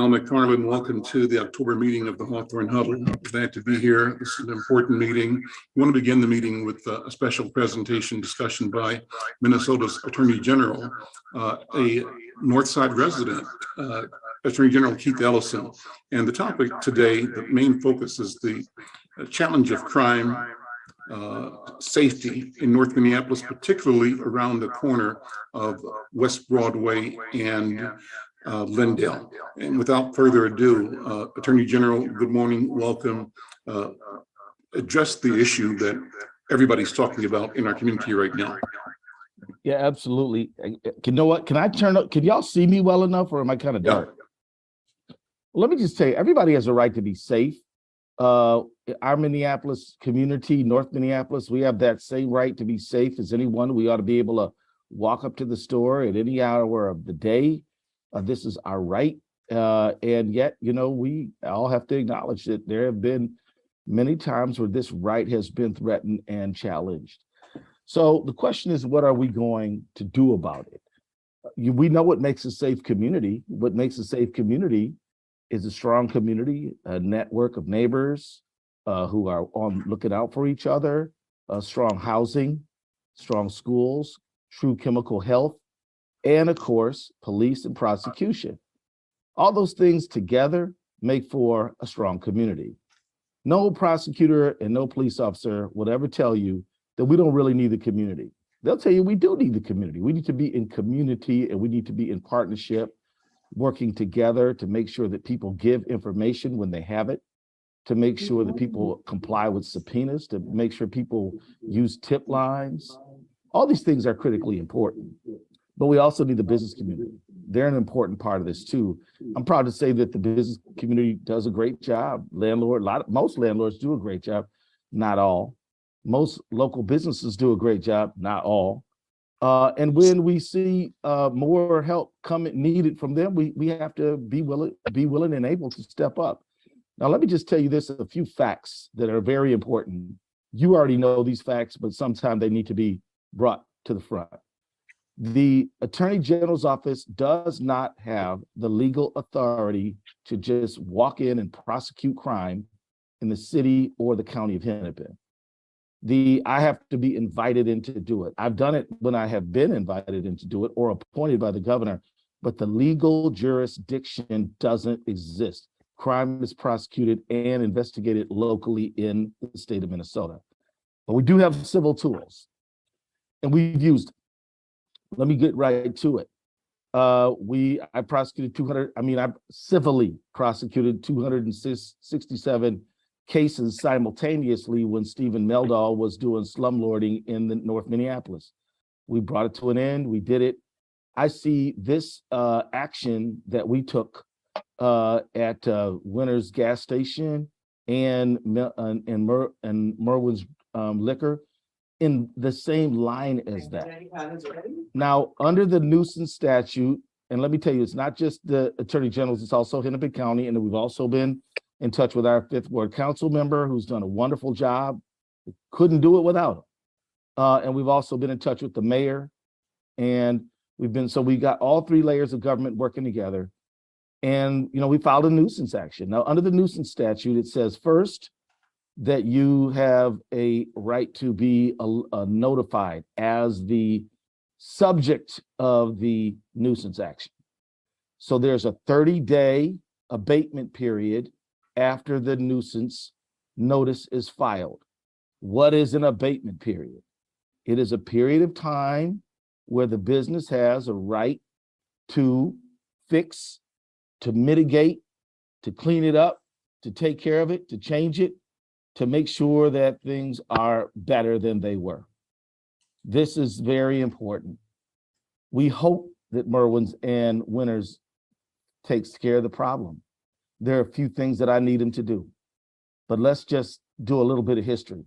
I'm McFarlane. Welcome to the October meeting of the Hawthorne Huddle. Glad to be here. This is an important meeting. We want to begin the meeting with a special presentation discussion by Minnesota's Attorney General, a Northside resident, Attorney General Keith Ellison. And the topic today, the main focus is the challenge of crime, safety in North Minneapolis, particularly around the corner of West Broadway and Lindale. And without further ado, Attorney General, good morning, welcome. Address the issue that everybody's talking about in our community right now. Yeah, absolutely. You know what? Can I turn up? Can y'all see me well enough, or am I kind of dark? Yeah. Well, let me just say, everybody has a right to be safe. Our Minneapolis community, North Minneapolis, we have that same right to be safe as anyone. We ought to be able to walk up to the store at any hour of the day. This is our right. And yet, you know, we all have to acknowledge that there have been many times where this right has been threatened and challenged. So the question is, what are we going to do about it? We know what makes a safe community. What makes a safe community is a strong community, a network of neighbors who are looking out for each other, strong housing, strong schools, true chemical health, and of course, police and prosecution. All those things together make for a strong community. No prosecutor and no police officer will ever tell you that we don't really need the community. They'll tell you we do need the community. We need to be in community and we need to be in partnership, working together to make sure that people give information when they have it, to make sure that people comply with subpoenas, to make sure people use tip lines. All these things are critically important. But we also need the business community. They're an important part of this too. I'm proud to say that the business community does a great job. Most landlords do a great job, not all. Most local businesses do a great job, not all. And when we see more help needed from them, we have to be willing and able to step up. Now, let me just tell you this, a few facts that are very important. You already know these facts, but sometimes they need to be brought to the front. The Attorney General's office does not have the legal authority to just walk in and prosecute crime in the city or the county of Hennepin. I have to be invited in to do it. I've done it when I have been invited in to do it or appointed by the governor, but the legal jurisdiction doesn't exist. Crime is prosecuted and investigated locally in the state of Minnesota. But we do have civil tools, and we've used them. Let me get right to it. I prosecuted I civilly prosecuted 267 cases simultaneously when Stephen Meldal was doing slumlording in the North Minneapolis. We brought it to an end, we did it. I see this action that we took at Winter's gas station and Merwin's Liquor in the same line as that. Now, under the nuisance statute, and let me tell you, it's not just the Attorney General's, it's also Hennepin County, and we've also been in touch with our 5th Ward Council member who's done a wonderful job. Couldn't do it without him. And we've also been in touch with the mayor, and we got all 3 layers of government working together. And, you know, we filed a nuisance action. Now, under the nuisance statute, it says first, that you have a right to be notified as the subject of the nuisance action. So there's a 30-day abatement period after the nuisance notice is filed. What is an abatement period? It is a period of time where the business has a right to fix, to mitigate, to clean it up, to take care of it, to change it, to make sure that things are better than they were. This is very important. We hope that Merwin's and Winters takes care of the problem. There are a few things that I need him to do, but let's just do a little bit of history.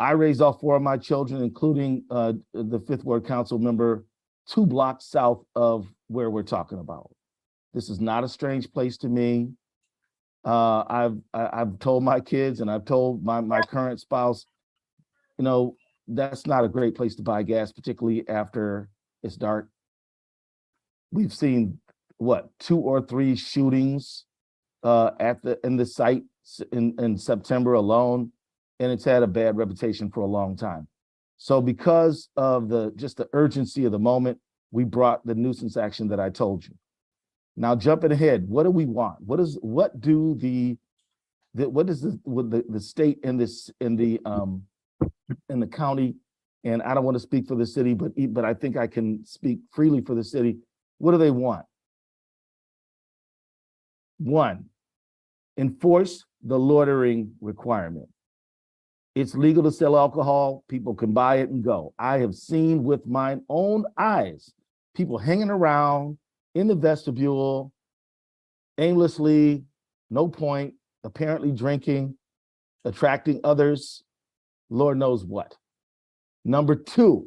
I raised all 4 of my children, including the 5th Ward Council member, 2 blocks south of where we're talking about. This is not a strange place to me. I've told my kids and I've told my current spouse, you know, that's not a great place to buy gas, particularly after it's dark. We've seen what, 2 or 3 shootings in the site in September alone, and it's had a bad reputation for a long time. So because of the urgency of the moment, we brought the nuisance action that I told you. Now jumping ahead, what do we want? What does the state in the county, and I don't want to speak for the city, but I think I can speak freely for the city. What do they want? 1, enforce the loitering requirement. It's legal to sell alcohol. People can buy it and go. I have seen with my own eyes people hanging around in the vestibule aimlessly, no point, apparently drinking, attracting others, Lord knows what. Number 2,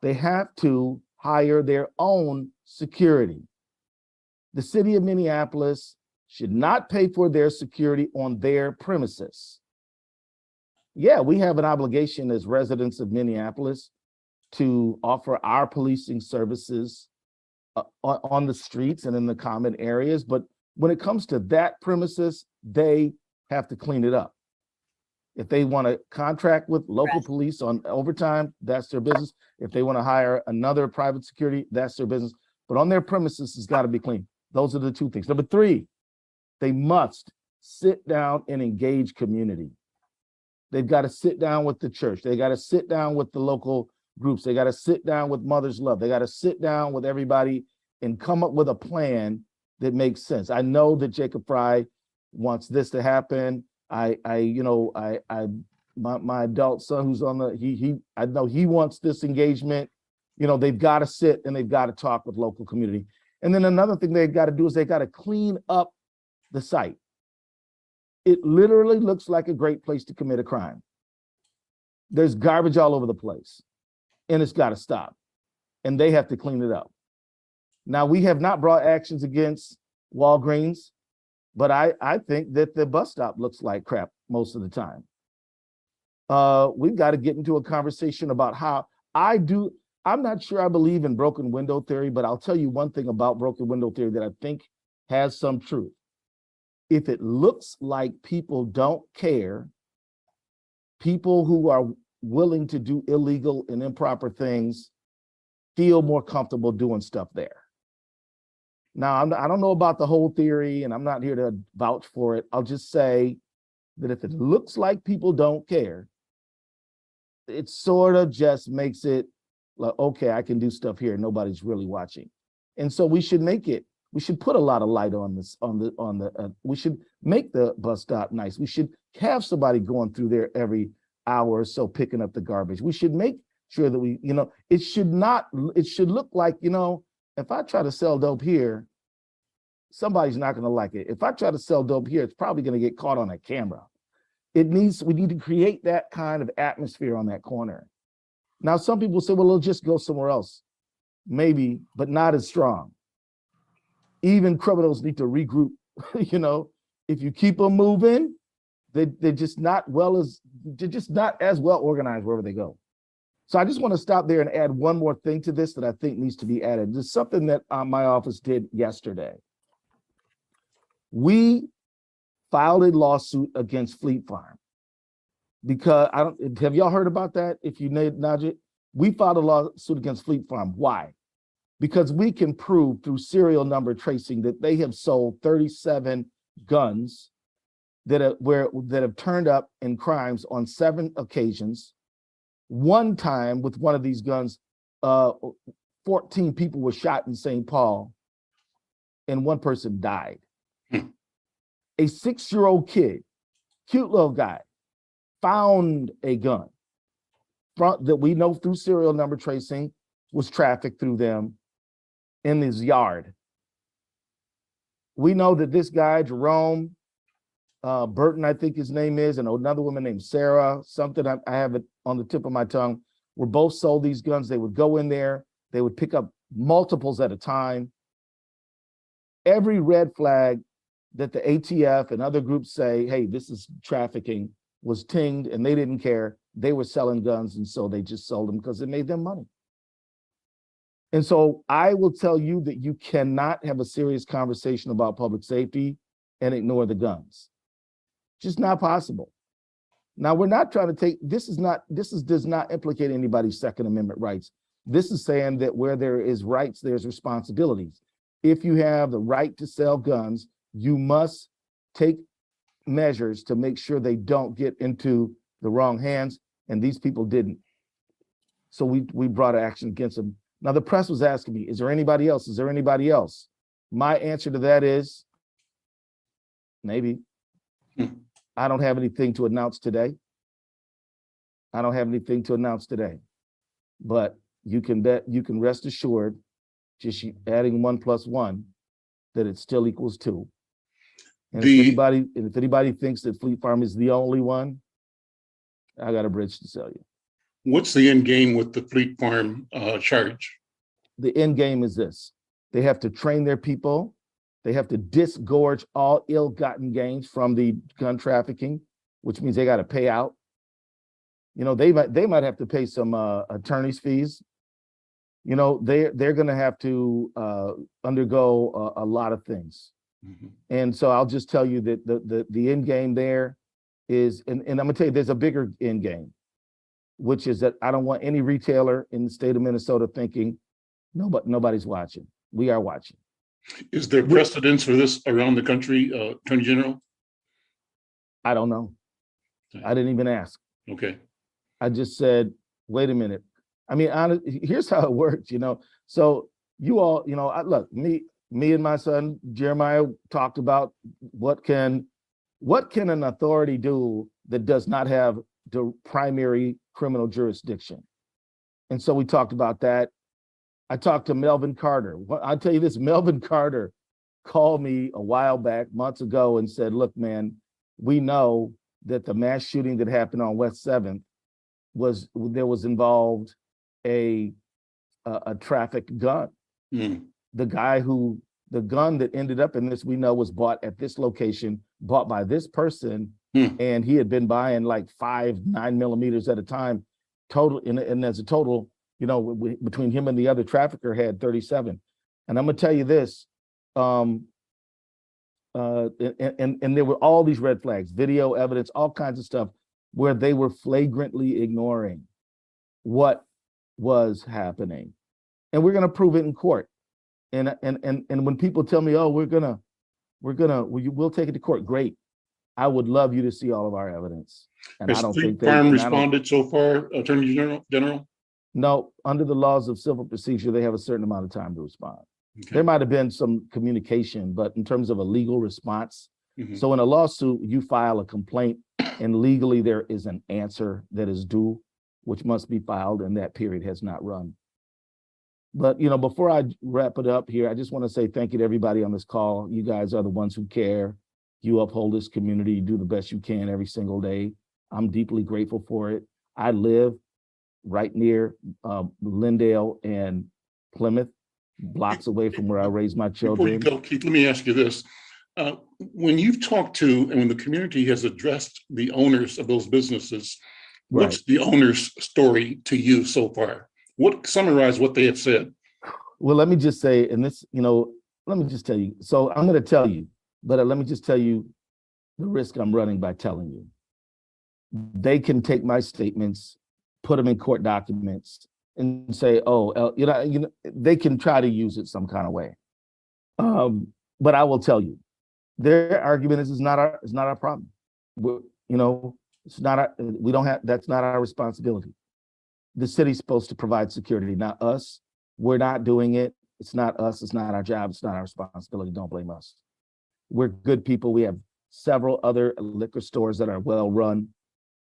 they have to hire their own security. The city of Minneapolis should not pay for their security on their premises. Yeah, we have an obligation as residents of Minneapolis to offer our policing services on the streets and in the common areas. But when it comes to that premises, they have to clean it up. If they want to contract with local police on overtime, that's their business. If they want to hire another private security, that's their business. But on their premises, it's got to be clean. Those are the 2 things. Number 3, they must sit down and engage community. They've got to sit down with the church. They got to sit down with the local groups. They got to sit down with Mother's Love. They got to sit down with everybody and come up with a plan that makes sense. I know that Jacob Fry wants this to happen. My adult son who's on I know he wants this engagement. You know, they've got to sit and they've got to talk with local community. And then another thing they've got to do is they got to clean up the site. It literally looks like a great place to commit a crime. There's garbage all over the place, and it's got to stop. And they have to clean it up. Now, we have not brought actions against Walgreens, but I think that the bus stop looks like crap most of the time. We've got to get into a conversation about how I'm not sure I believe in broken window theory, but I'll tell you one thing about broken window theory that I think has some truth. If it looks like people don't care, people who are willing to do illegal and improper things feel more comfortable doing stuff there. Now, I don't know about the whole theory, and I'm not here to vouch for it. I'll just say that if it looks like people don't care, it sort of just makes it like, okay, I can do stuff here. Nobody's really watching. And so we should put a lot of light on this, we should make the bus stop nice. We should have somebody going through there every hour or so picking up the garbage. We should make sure that it should look like, if I try to sell dope here, somebody's not going to like it. If I try to sell dope here, it's probably going to get caught on a camera. We need to create that kind of atmosphere on that corner. Now, some people say, well, they'll just go somewhere else. Maybe, but not as strong. Even criminals need to regroup. If you keep them moving, they're just not as well organized wherever they go. So I just want to stop there and add one more thing to this that I think needs to be added. There's something that my office did yesterday. We filed a lawsuit against Fleet Farm because have y'all heard about that? If you nudge it, we filed a lawsuit against Fleet Farm. Why? Because we can prove through serial number tracing that they have sold 37 guns that have turned up in crimes on 7 occasions. One time with one of these guns, 14 people were shot in St. Paul and one person died. A 6-year-old kid, cute little guy, found a gun that we know through serial number tracing was trafficked through them in his yard. We know that this guy, Jerome, Burton, I think his name is, and another woman named Sarah, something I have it on the tip of my tongue, were both sold these guns. They would go in there, they would pick up multiples at a time. Every red flag that the ATF and other groups say, hey, this is trafficking, was tinged, and they didn't care. They were selling guns, and so they just sold them because it made them money. And so I will tell you that you cannot have a serious conversation about public safety and ignore the guns. Just not possible. Now, we're not trying to take, this does not implicate anybody's Second Amendment rights. This is saying that where there is rights, there's responsibilities. If you have the right to sell guns, you must take measures to make sure they don't get into the wrong hands, and these people didn't. So we brought action against them. Now, the press was asking me, is there anybody else? Is there anybody else? My answer to that is maybe. I don't have anything to announce today. I don't have anything to announce today. But you can bet, you can rest assured, just adding 1 + 1, that it still equals 2. And if anybody thinks that Fleet Farm is the only one, I got a bridge to sell you. What's the end game with the Fleet Farm charge? The end game is this. They have to train their people. They have to disgorge all ill-gotten gains from the gun trafficking, which means they got to pay out. You know, they might have to pay some attorney's fees. You know, they're going to have to undergo a lot of things. Mm-hmm. And so I'll just tell you that the end game there is, and I'm gonna tell you, there's a bigger end game, which is that I don't want any retailer in the state of Minnesota thinking nobody's watching. We are watching. Is there precedence for this around the country, Attorney General? I don't know. Okay. I didn't even ask. Okay. I just said, wait a minute. I mean, here's how it works, you know. So you all, you know, look, me and my son Jeremiah talked about what can an authority do that does not have the primary criminal jurisdiction. And so we talked about that. I talked to Melvin Carter. I'll tell you this, Melvin Carter called me a while back, months ago, and said, look, man, we know that the mass shooting that happened on West 7th was involved a trafficked gun. Mm. The gun that ended up in this, we know, was bought at this location, bought by this person, and he had been buying like 5 9mm at a time, total, and as a total, you know, between him and the other trafficker had 37. And I'm gonna tell you this, and there were all these red flags, video evidence, all kinds of stuff, where they were flagrantly ignoring what was happening. And we're gonna prove it in court. And when people tell me, oh, we'll take it to court, great. I would love you to see all of our evidence. And I don't think Fleet Farm responded so far, Attorney General? No, under the laws of civil procedure, they have a certain amount of time to respond. Okay. There might have been some communication, but in terms of a legal response, so in a lawsuit, you file a complaint, and legally there is an answer that is due, which must be filed, and that period has not run. But, you know, before I wrap it up here, I just want to say thank you to everybody on this call. You guys are the ones who care. You uphold this community. You do the best you can every single day. I'm deeply grateful for it. I live right near Lindale and Plymouth, blocks away from where I raise my children. Before you go, Keith, let me ask you this. When you've talked to, and when the community has addressed the owners of those businesses, what's the owner's story to you so far? Summarize what they have said. Well, let me just say, and this, you know, let me just tell you. So I'm going to tell you, but let me just tell you the risk I'm running by telling you. They can take my statements, put them in court documents, and say, oh, you know, they can try to use it some kind of way. But I will tell you, their argument is not our problem. You know, it's not that's not our responsibility. The city's supposed to provide security, not us. We're not doing it. It's not us. It's not our job. It's not our responsibility. Don't blame us. We're good people. We have several other liquor stores that are well run.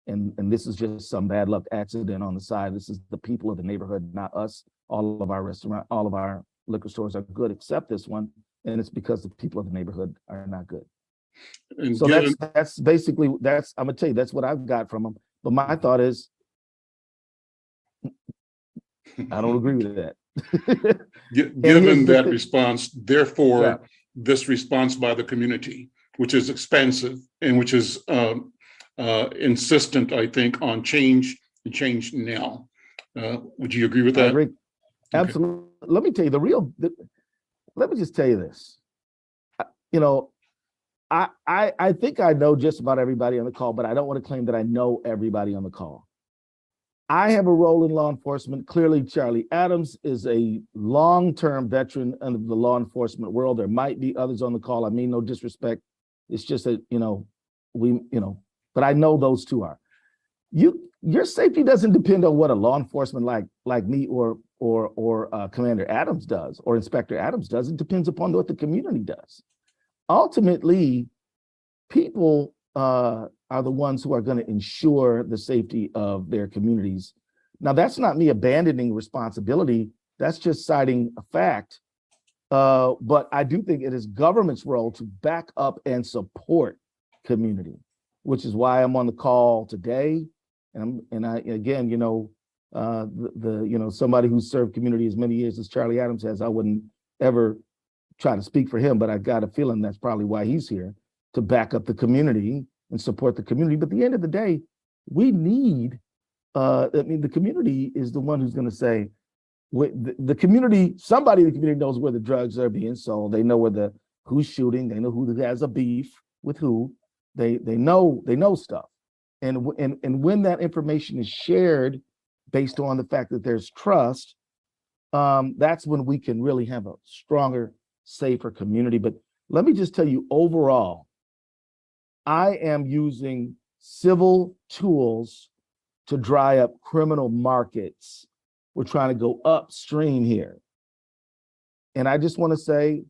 And this is just some bad luck accident on the side. This is the people of the neighborhood, not us. All of our liquor stores are good except this one. And it's because the people of the neighborhood are not good. And So given, that's basically, I'm gonna tell you, that's what I've got from them. But my thought is, I don't agree with that. given that response, Yeah. therefore, this response by the community, which is expansive and which is insistent, I think, on change and change now. Would you agree with I that? agree. Okay. Absolutely. Let me tell you let me just tell you this. You know, I think I know just about everybody on the call, but I don't want to claim that I know everybody on the call. I have a role in law enforcement. Clearly, Charlie Adams is a long-term veteran of the law enforcement world. There might be others on the call. I mean, no disrespect. It's just that, but I know those two are. Your safety doesn't depend on what a law enforcement like me or Commander Adams does or Inspector Adams does. It depends upon what the community does. Ultimately, people are the ones who are going to ensure the safety of their communities. Now, that's not me abandoning responsibility. That's just citing a fact. But I do think it is government's role to back up and support community, which is why I'm on the call today. And I again, somebody who's served community as many years as Charlie Adams has, I wouldn't ever try to speak for him, but I got a feeling that's probably why he's here, to back up the community and support the community. But at the end of the day, we need, the community is the one who's going to say, the community, somebody in the community knows where the drugs are being sold. They know who's shooting. They know who has a beef with who. They know stuff. And when that information is shared based on the fact that there's trust, that's when we can really have a stronger, safer community. But let me just tell you, overall, I am using civil tools to dry up criminal markets. We're trying to go upstream here. And I just want to say,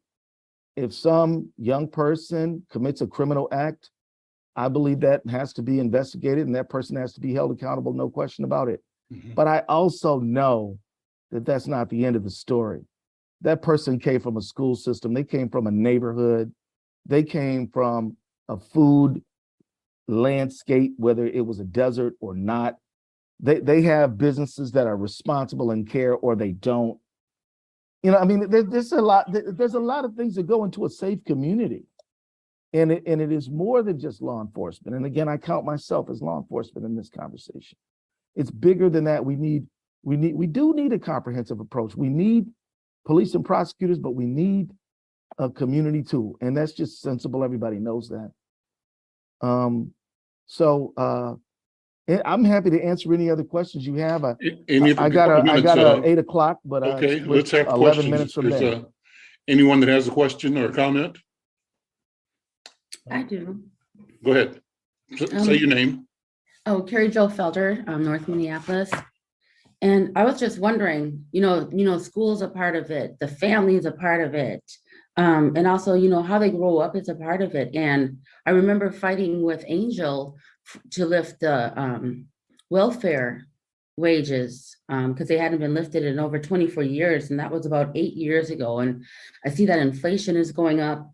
if some young person commits a criminal act, I believe that has to be investigated and that person has to be held accountable, no question about it. Mm-hmm. But I also know that that's not the end of the story. That person came from a school system. They came from a neighborhood. They came from a food landscape, whether it was a desert or not. They have businesses that are responsible and care, or they don't. There's a lot of things that go into a safe community. And it is more than just law enforcement. And again, I count myself as law enforcement in this conversation. It's bigger than that. We do need a comprehensive approach. We need police and prosecutors, but we need a community too. And that's just sensible. Everybody knows that. I'm happy to answer any other questions you have. I got a 8 o'clock, but okay, let's have 11 questions. minutes from there. Anyone that has a question or a comment? I do. Go ahead. Say your name. Oh, Carrie Jo Felder, North Minneapolis. And I was just wondering, school's a part of it. The family is a part of it. And also, how they grow up is a part of it. And I remember fighting with Angel to lift the welfare wages because they hadn't been lifted in over 24 years. And that was about 8 years ago. And I see that inflation is going up.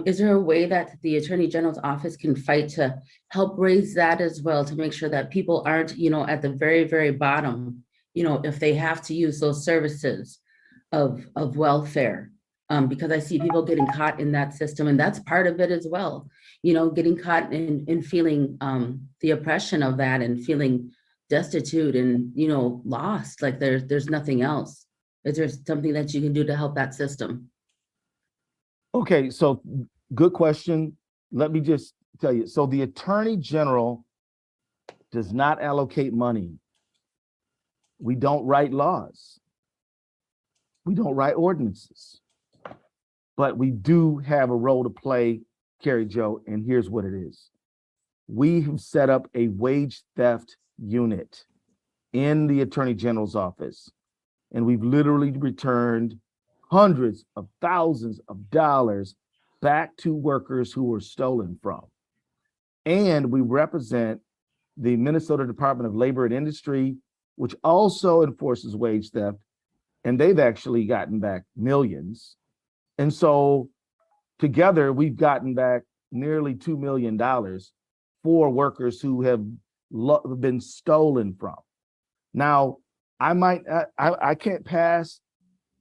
Is there a way that the Attorney General's office can fight to help raise that as well, to make sure that people aren't, at the very, very bottom, if they have to use those services of welfare? Because I see people getting caught in that system, and that's part of it as well, getting caught in feeling the oppression of that and feeling destitute and, lost, like there's nothing else. Is there something that you can do to help that system? Okay, so good question. Let me just tell you. So the Attorney General does not allocate money. We don't write laws. We don't write ordinances. But we do have a role to play, Carrie Jo, and here's what it is. We have set up a wage theft unit in the Attorney General's office, and we've literally returned hundreds of thousands of dollars back to workers who were stolen from. And we represent the Minnesota Department of Labor and Industry, which also enforces wage theft, and they've actually gotten back millions. And so together we've gotten back nearly $2 million for workers who have been stolen from. Now, I can't pass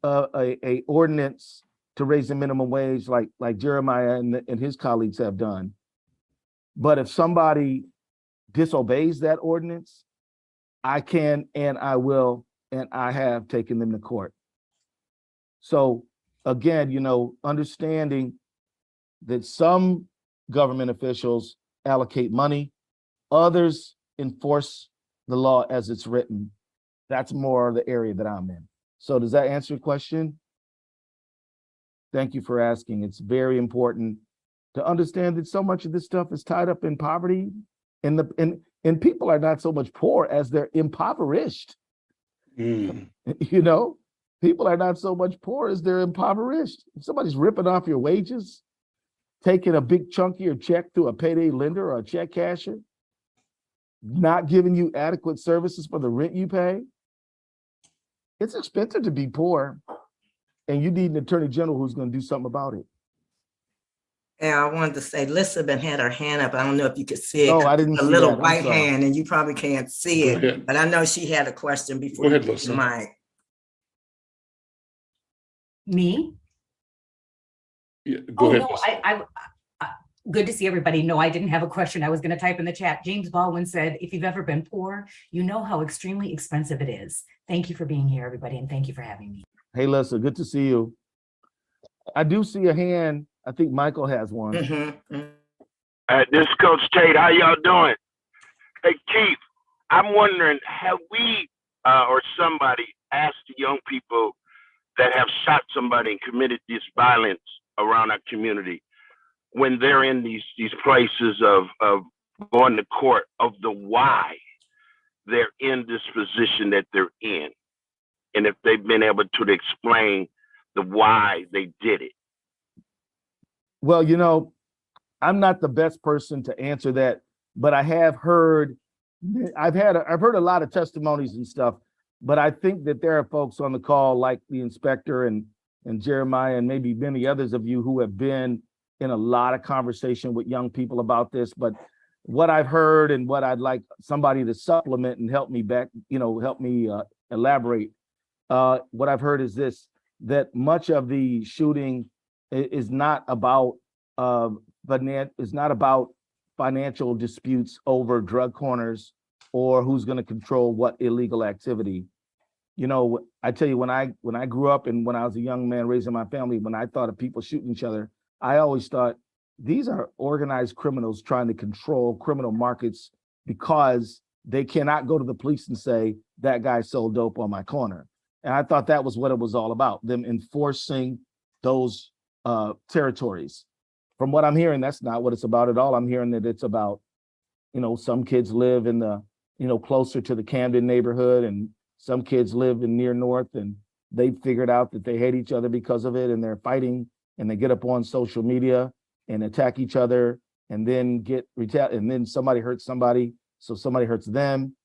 a ordinance to raise the minimum wage like Jeremiah and his colleagues have done. But if somebody disobeys that ordinance, I can and I will, and I have taken them to court. So again, understanding that some government officials allocate money, others enforce the law as it's written. That's more the area that I'm in. So does that answer your question? Thank you for asking. It's very important to understand that so much of this stuff is tied up in poverty, and people are not so much poor as they're impoverished. People are not so much poor as they're impoverished. If somebody's ripping off your wages, taking a big chunk of your check through a payday lender or a check casher, not giving you adequate services for the rent you pay, it's expensive to be poor, and you need an attorney general who's going to do something about it. Yeah, I wanted to say, Elizabeth had her hand up. I don't know if you could see it. Oh, I didn't a see little that. white hand, and you probably can't see Go it. ahead. But I know she had a question before. Go ahead, you took the Lisa. mic. Me? Yeah, go Oh, ahead. no, Lisa. I good to see everybody. No, I didn't have a question. I was going to type in the chat. James Baldwin said, if you've ever been poor, you know how extremely expensive it is. Thank you for being here, everybody, and thank you for having me. Hey, Lisa, good to see you. I do see a hand. I think Michael has one. This is Coach Tate. How y'all doing? Hey, Keith, I'm wondering, have we or somebody asked the young people that have shot somebody and committed this violence around our community when they're in these places of going to court of the why they're in this position that they're in, and if they've been able to explain the why they did it? Well, I'm not the best person to answer that, but I have heard, I've heard a lot of testimonies and stuff, but I think that there are folks on the call like the inspector and Jeremiah and maybe many others of you who have been in a lot of conversation with young people about this. But what I've heard and what I'd like somebody to supplement and help me elaborate. What I've heard is this, that much of the shooting is not about financial disputes over drug corners or who's going to control what illegal activity. I tell you, when I grew up and when I was a young man raising my family, when I thought of people shooting each other, I always thought these are organized criminals trying to control criminal markets because they cannot go to the police and say that guy sold dope on my corner. And I thought that was what it was all about, them enforcing those territories. From what I'm hearing, that's not what it's about at all. I'm hearing that it's about, some kids live in the, closer to the Camden neighborhood, and some kids live in near North, and they figured out that they hate each other because of it, and they're fighting, and they get up on social media and attack each other, and then and then somebody hurts somebody, so somebody hurts them,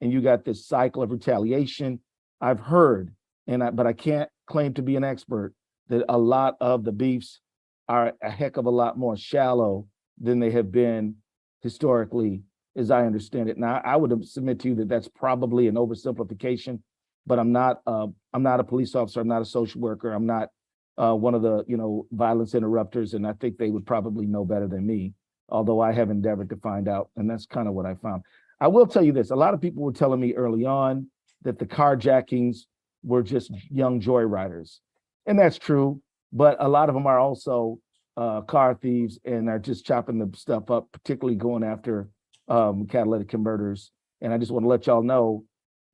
and you got this cycle of retaliation. I've heard, but I can't claim to be an expert, that a lot of the beefs are a heck of a lot more shallow than they have been historically, as I understand it. Now, I would submit to you that that's probably an oversimplification, but I'm not a police officer. I'm not a social worker. I'm not one of the violence interrupters, and I think they would probably know better than me, although I have endeavored to find out, and that's kind of what I found. I will tell you this: a lot of people were telling me early on that the carjackings were just young joyriders, and that's true. But a lot of them are also car thieves and are just chopping the stuff up, particularly going after catalytic converters. And I just want to let y'all know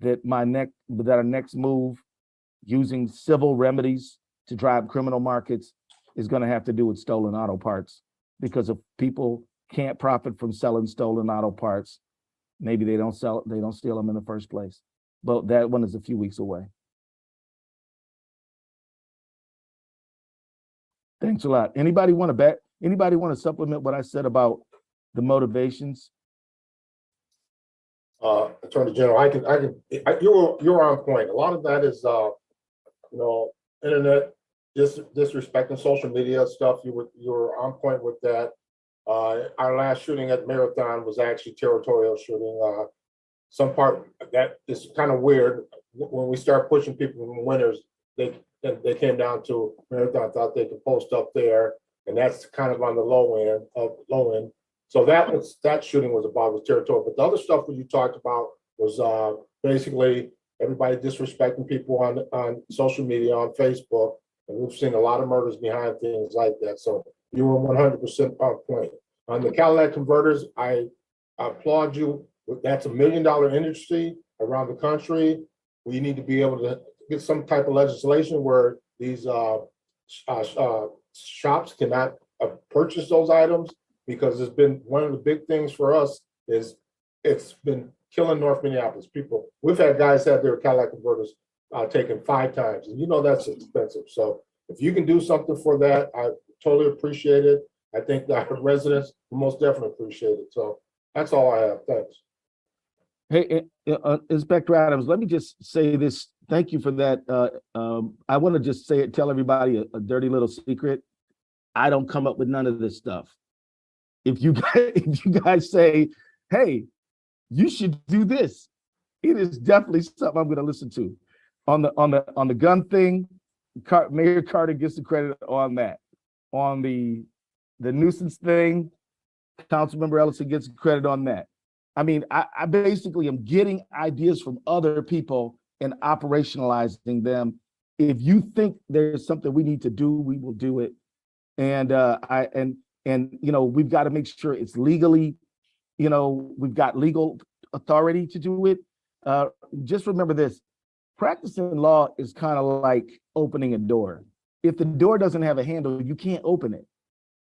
that our next move, using civil remedies to drive criminal markets, is going to have to do with stolen auto parts, because if people can't profit from selling stolen auto parts, maybe they don't steal them in the first place. But that one is a few weeks away. Thanks a lot. Anybody want to supplement what I said about the motivations? Attorney General, you're on point. A lot of that is, internet disrespecting social media stuff. You were on point with that. Our last shooting at Marathon was actually territorial shooting. Some part that is kind of weird. When we start pushing people from winners, they came down to Marathon, thought they could post up there, and that's kind of on the low end. So that shooting was territorial. But the other stuff that you talked about was basically everybody disrespecting people on social media, on Facebook, and we've seen a lot of murders behind things like that. So you were 100% on point. On the Cadillac converters, I applaud you. That's $1 million industry around the country. We need to be able to get some type of legislation where these shops cannot purchase those items, because it's been one of the big things for us is it's been killing North Minneapolis people. We've had guys have their Cadillac converters taken 5 times, and that's expensive. So if you can do something for that, I totally appreciate it. I think that our residents will most definitely appreciate it. So that's all I have. Thanks. Hey, Inspector Adams, let me just say this. Thank you for that. I want to just tell everybody a dirty little secret. I don't come up with none of this stuff. If you guys say, hey, you should do this, it is definitely something I'm going to listen to. On the gun thing, Mayor Carter gets the credit on that. On the nuisance thing, Councilmember Ellison gets credit on that. I mean, I basically am getting ideas from other people and operationalizing them. If you think there's something we need to do, we will do it. And we've got to make sure it's legally, we've got legal authority to do it. Just remember this, practicing law is kind of like opening a door. If the door doesn't have a handle, you can't open it.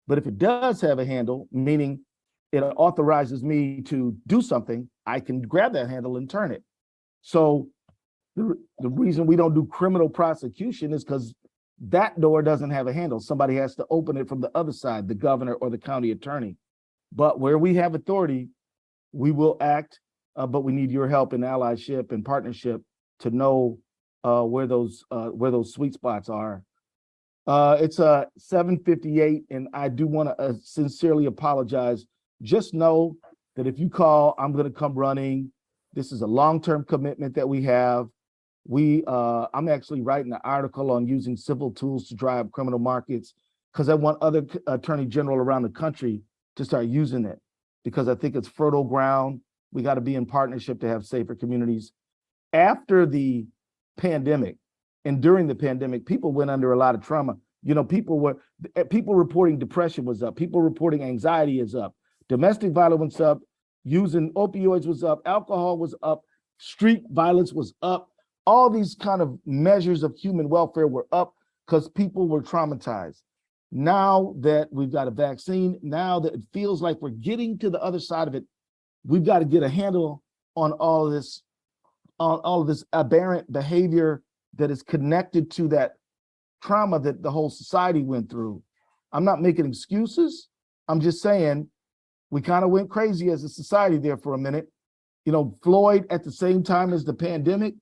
But if it does have a handle, meaning it authorizes me to do something, I can grab that handle and turn it. So the reason we don't do criminal prosecution is because that door doesn't have a handle. Somebody has to open it from the other side, the governor or the county attorney. But where we have authority, we will act, but we need your help and allyship and partnership to know where those sweet spots are. It's 7:58, and I do want to sincerely apologize. Just know that if you call, I'm going to come running. This is a long-term commitment that we have. I'm actually writing an article on using civil tools to drive criminal markets, because I want other attorney general around the country to start using it, because I think it's fertile ground. We got to be in partnership to have safer communities. After the pandemic and during the pandemic, people went under a lot of trauma. People reporting depression was up. People reporting anxiety is up. Domestic violence was up. Using opioids was up. Alcohol was up. Street violence was up. All these kind of measures of human welfare were up because people were traumatized. Now that we've got a vaccine, now that it feels like we're getting to the other side of it, we've got to get a handle on all of this aberrant behavior that is connected to that trauma that the whole society went through. I'm not making excuses. I'm just saying we kind of went crazy as a society there for a minute. Floyd, at the same time as the pandemic,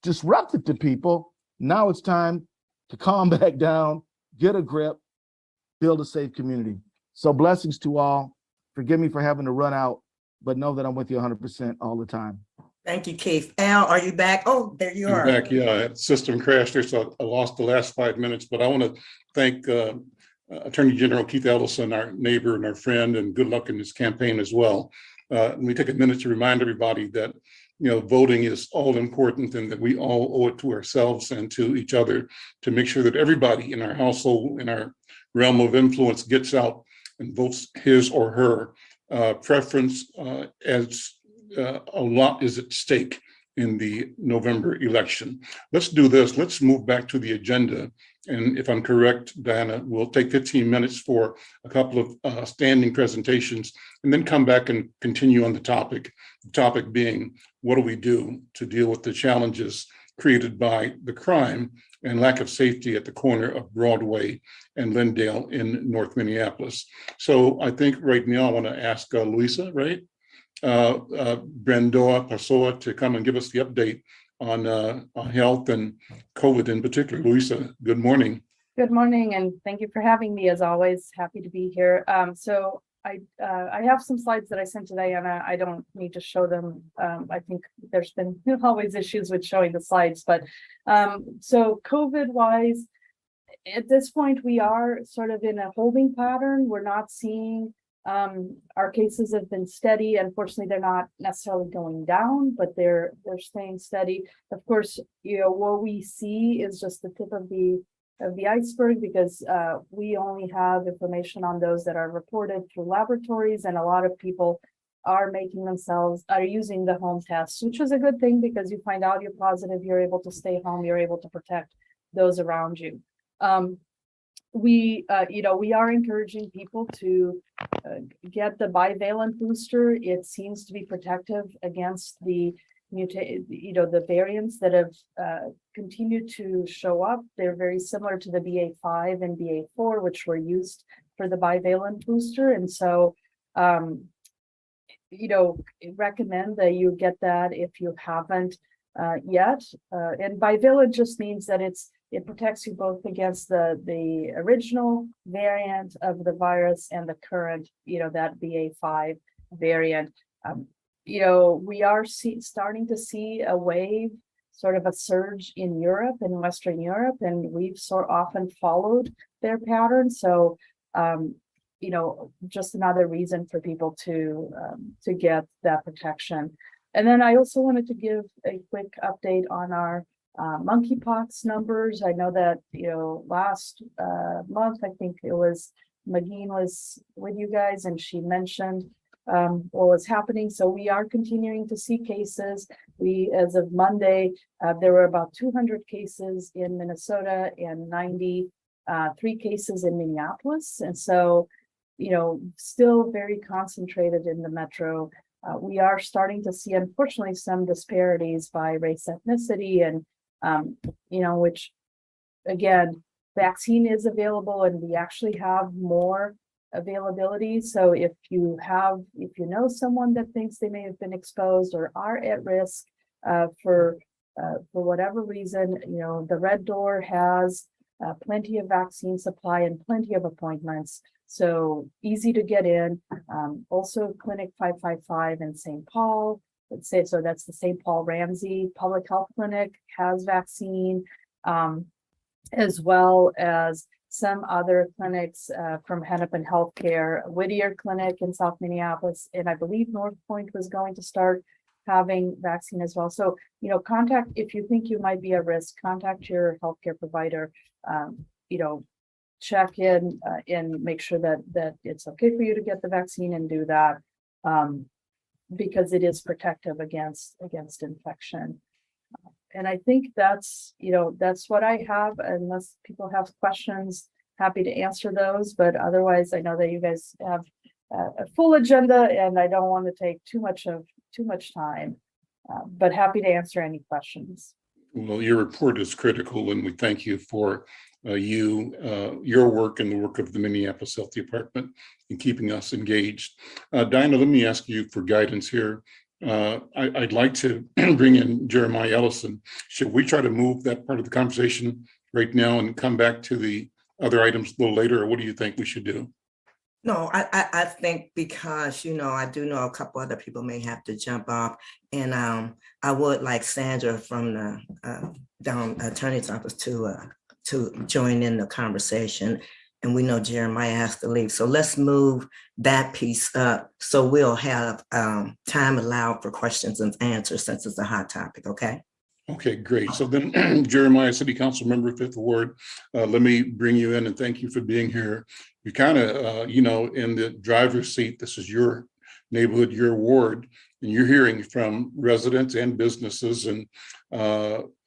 disrupted to people. Now it's time to calm back down, get a grip, build a safe community. So blessings to all. Forgive me for having to run out, but know that I'm with you 100% all the time. Thank you, Keith. Al, are you back? Oh, there you are. I'm back, yeah. I had system crash there, so I lost the last 5 minutes, but I want to thank Attorney General Keith Ellison, our neighbor and our friend, and good luck in his campaign as well. Let me take a minute to remind everybody that voting is all important, and that we all owe it to ourselves and to each other to make sure that everybody in our household, in our realm of influence, gets out and votes his or her preference, as a lot is at stake in the November election. Let's do this. Let's move back to the agenda. And if I'm correct, Diana, we'll take 15 minutes for a couple of standing presentations, and then come back and continue on the topic. The topic being, what do we do to deal with the challenges created by the crime and lack of safety at the corner of Broadway and Lindale in North Minneapolis? So I think right now I want to ask Luisa, right? Brendoa Pessoa to come and give us the update on health and COVID in particular. Luisa, good morning. Good morning, and thank you for having me. As always, happy to be here. So I have some slides that I sent to Diana. I don't need to show them. I think there's been always issues with showing the slides, but so COVID wise, at this point, we are sort of in a holding pattern. We're not seeing our cases have been steady. Unfortunately, they're not necessarily going down, but they're staying steady. Of course, what we see is just the tip of the iceberg, because we only have information on those that are reported through laboratories, and a lot of people are using the home tests, which is a good thing, because you find out you're positive, you're able to stay home, you're able to protect those around you. We are encouraging people to get the bivalent booster. It seems to be protective against the the variants that have continued to show up. They're very similar to the BA.5 and BA.4, which were used for the bivalent booster. And so, recommend that you get that if you haven't yet. And bivalent just means that it protects you both against the original variant of the virus and the current, that BA.5 variant. We are starting to see a wave, sort of a surge in Europe and Western Europe, and we've so often followed their pattern. So, just another reason for people to get that protection. And then I also wanted to give a quick update on our monkeypox numbers. I know that, last month, I think it was McGee was with you guys, and she mentioned what was happening. So we are continuing to see cases. As of Monday, there were about 200 cases in Minnesota and 93 cases in Minneapolis. And so, still very concentrated in the metro. We are starting to see, unfortunately, some disparities by race, ethnicity, and, which, again, vaccine is available, and we actually have more availability. So if you know someone that thinks they may have been exposed or are at risk for whatever reason, the Red Door has plenty of vaccine supply and plenty of appointments. So easy to get in. Also Clinic 555 in St. Paul. So that's the St. Paul Ramsey Public Health Clinic has vaccine, as well as some other clinics from Hennepin Healthcare, Whittier Clinic in South Minneapolis, and I believe North Point was going to start having vaccine as well. So, if you think you might be at risk, contact your healthcare provider, check in and make sure that it's okay for you to get the vaccine and do that, because it is protective against infection. And I think that's what I have. Unless people have questions, happy to answer those. But otherwise, I know that you guys have a full agenda, and I don't want to take too much time. But happy to answer any questions. Well, your report is critical, and we thank you for your work and the work of the Minneapolis Health Department in keeping us engaged. Diana, let me ask you for guidance here. I'd like to bring in Jeremiah Ellison. Should we try to move that part of the conversation right now and come back to the other items a little later, or what do you think we should do? No, I think because, I do know a couple other people may have to jump off, and I would like Sandra from the down attorney's office to join in the conversation. And we know Jeremiah has to leave. So let's move that piece up so we'll have time allowed for questions and answers, since it's a hot topic, okay? Okay, great. So then Jeremiah, City Council Member, 5th Ward, let me bring you in and thank you for being here. You kind of, in the driver's seat. This is your neighborhood, your ward, and you're hearing from residents and businesses and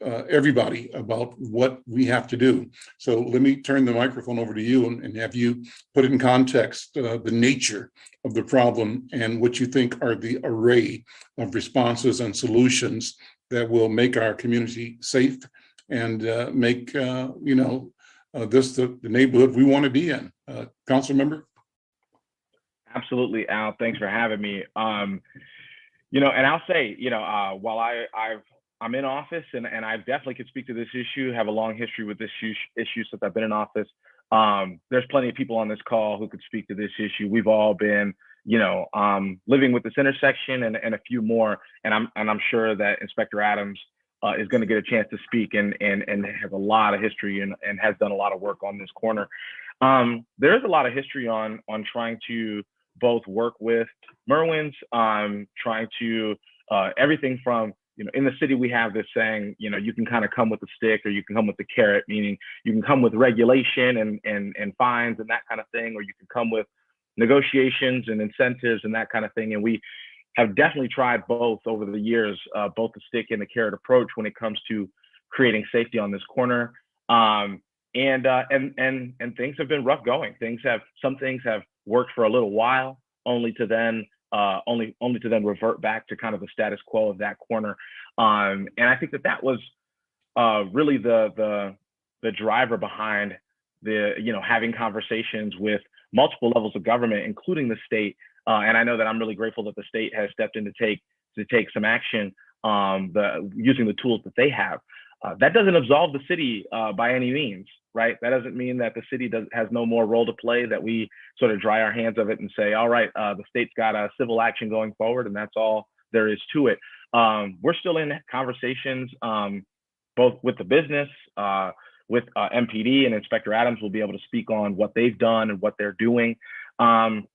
everybody about what we have to do. So let me turn the microphone over to you and have you put in context the nature of the problem and what you think are the array of responses and solutions that will make our community safe and make this the neighborhood we want to be in. Council member? Absolutely, Al. Thanks for having me. And I'll say, while I've I'm in office, and I definitely could speak to this issue, have a long history with this issue since I've been in office. There's plenty of people on this call who could speak to this issue. We've all been, living with this intersection and a few more, and I'm sure that Inspector Adams is going to get a chance to speak and has a lot of history and has done a lot of work on this corner. There is a lot of history on trying to both work with Merwins, trying to everything from, in the city we have this saying, you can kind of come with a stick or you can come with the carrot, meaning you can come with regulation and fines and that kind of thing, or you can come with negotiations and incentives and that kind of thing. And we have definitely tried both over the years, both the stick and the carrot approach when it comes to creating safety on this corner. And things have been rough going. Some things have worked for a little while, only to then revert back to kind of the status quo of that corner. And I think that was really the driver behind having conversations with multiple levels of government, including the state. And I know that I'm really grateful that the state has stepped in to take some action, using the tools that they have. That doesn't absolve the city by any means, right? That doesn't mean that the city has no more role to play, that we sort of dry our hands of it and say, all right, the state's got a civil action going forward and that's all there is to it. We're still in conversations, both with the business, with MPD, and Inspector Adams will be able to speak on what they've done and what they're doing. And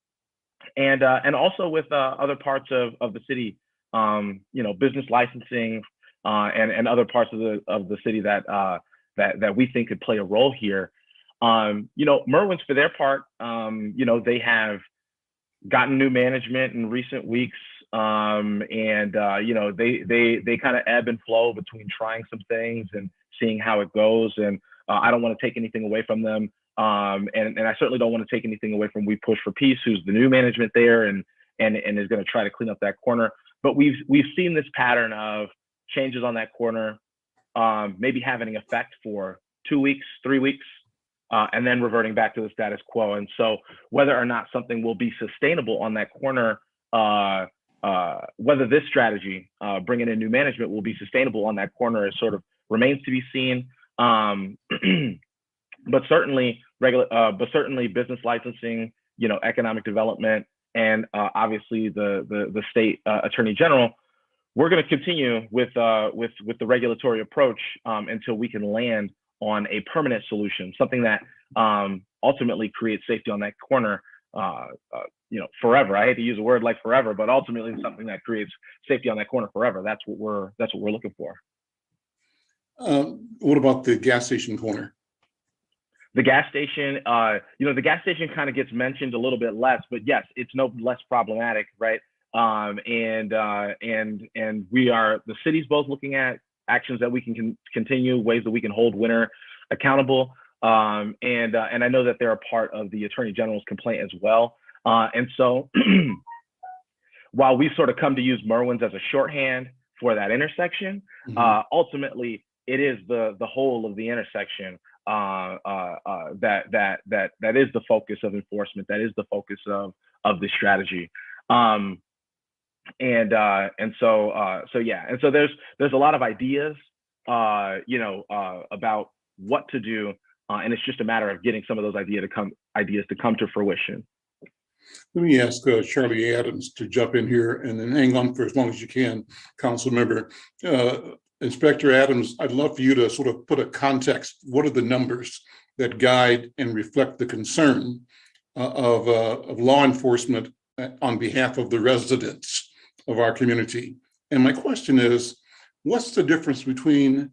also with other parts of the city, business licensing, and other parts of the city that we think could play a role here. Merwins, for their part, they have gotten new management in recent weeks, and they kind of ebb and flow between trying some things and seeing how it goes. And I don't want to take anything away from them, and I certainly don't want to take anything away from We Push for Peace, who's the new management there and is going to try to clean up that corner. But we've seen this pattern of changes on that corner, maybe having an effect for 2 weeks, 3 weeks, and then reverting back to the status quo. And so whether or not something will be sustainable on that corner, whether this strategy, bringing in new management, will be sustainable on that corner is sort of remains to be seen. But certainly business licensing, economic development, and obviously the state attorney general, we're going to continue with the regulatory approach until we can land on a permanent solution, something that ultimately creates safety on that corner, forever. I hate to use a word like forever, but ultimately something that creates safety on that corner forever. That's what we're looking for. What about the gas station corner? The gas station, the gas station kind of gets mentioned a little bit less, but yes, it's no less problematic, right? And the city's both looking at actions that we can continue, ways that we can hold Winter accountable. And I know that they're a part of the Attorney General's complaint as well. And so while we sort of come to use Merwins as a shorthand for that intersection, ultimately it is the whole of the intersection that is the focus of enforcement, that is the focus of the strategy. And so there's a lot of ideas, about what to do, and it's just a matter of getting some of those ideas to come to fruition. Let me ask Charlie Adams to jump in here and then hang on for as long as you can, Council Member. Inspector Adams, I'd love for you to sort of put a context. What are the numbers that guide and reflect the concern of law enforcement on behalf of the residents of our community? And my question is, what's the difference between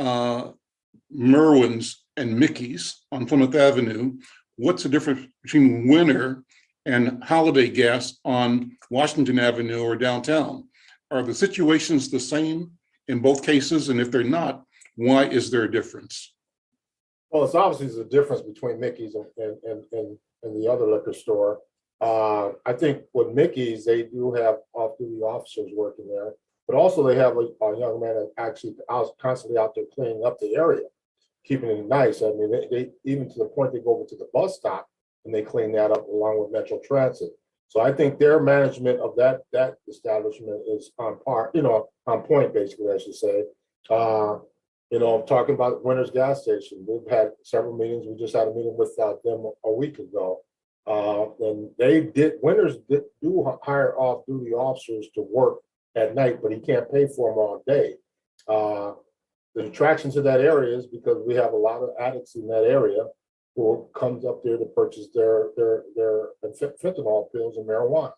Merwins and Mickey's on Plymouth Avenue? What's the difference between Winter and Holiday Gas on Washington Avenue or downtown? Are the situations the same in both cases? And if they're not, why is there a difference? Well, it's obviously there's a difference between Mickey's and the other liquor store. I think with Mickey's, they do have off-duty officers working there, but also they have a young man that actually constantly out there cleaning up the area, keeping it nice. I mean, they even to the point they go over to the bus stop and they clean that up along with Metro Transit. So I think their management of that establishment is on par, on point, basically, I should say. Talking about Winners Gas Station, we've had several meetings. We just had a meeting with them a week ago. And Winners do hire off-duty officers to work at night, but he can't pay for them all day. The attraction to that area is because we have a lot of addicts in that area who comes up there to purchase their fentanyl pills and marijuana.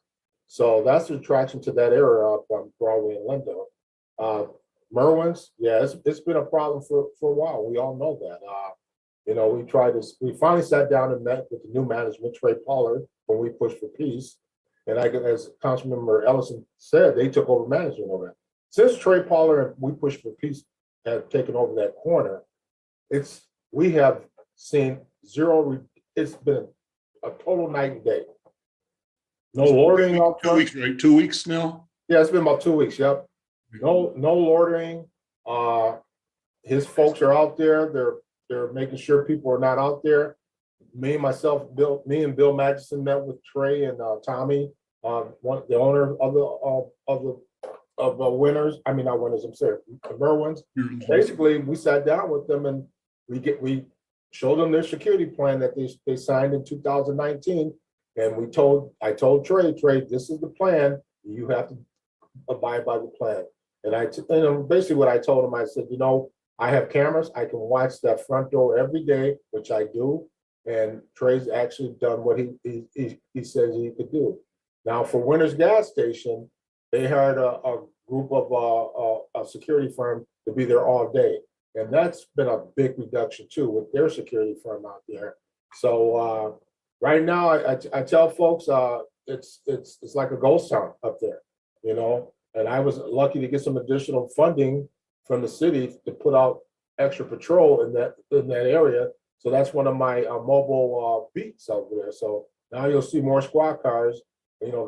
So that's the attraction to that area up on Broadway and Lindo. Merwin's, yeah, it's been a problem for a while. We all know that. We finally sat down and met with the new management, Trey Pollard, when we pushed for peace. And as Councilmember Ellison said, they took over management over that. Since Trey Pollard and we pushed for peace have taken over that corner, we have seen zero. It's been a total night and day. No loitering out front. 2 weeks, right? 2 weeks now? Yeah, it's been about 2 weeks. Yep. No loitering. His folks are out there. They're making sure people are not out there. Me and Bill Magnuson met with Trey and Tommy, the owner of the Winners. I mean, not Winners. I'm sorry, the Merwins. Basically, we sat down with them and we showed them their security plan that they signed in 2019, and I told Trey, this is the plan. You have to abide by the plan. And basically what I told him, I said, I have cameras. I can watch that front door every day, which I do. And Trey's actually done what he says he could do. Now for Winners Gas Station, they hired a group of a security firm to be there all day. And that's been a big reduction too with their security firm out there. So right now I tell folks it's like a ghost town up there, and I was lucky to get some additional funding from the city to put out extra patrol in that area. So that's one of my mobile beats over there. So now you'll see more squad cars,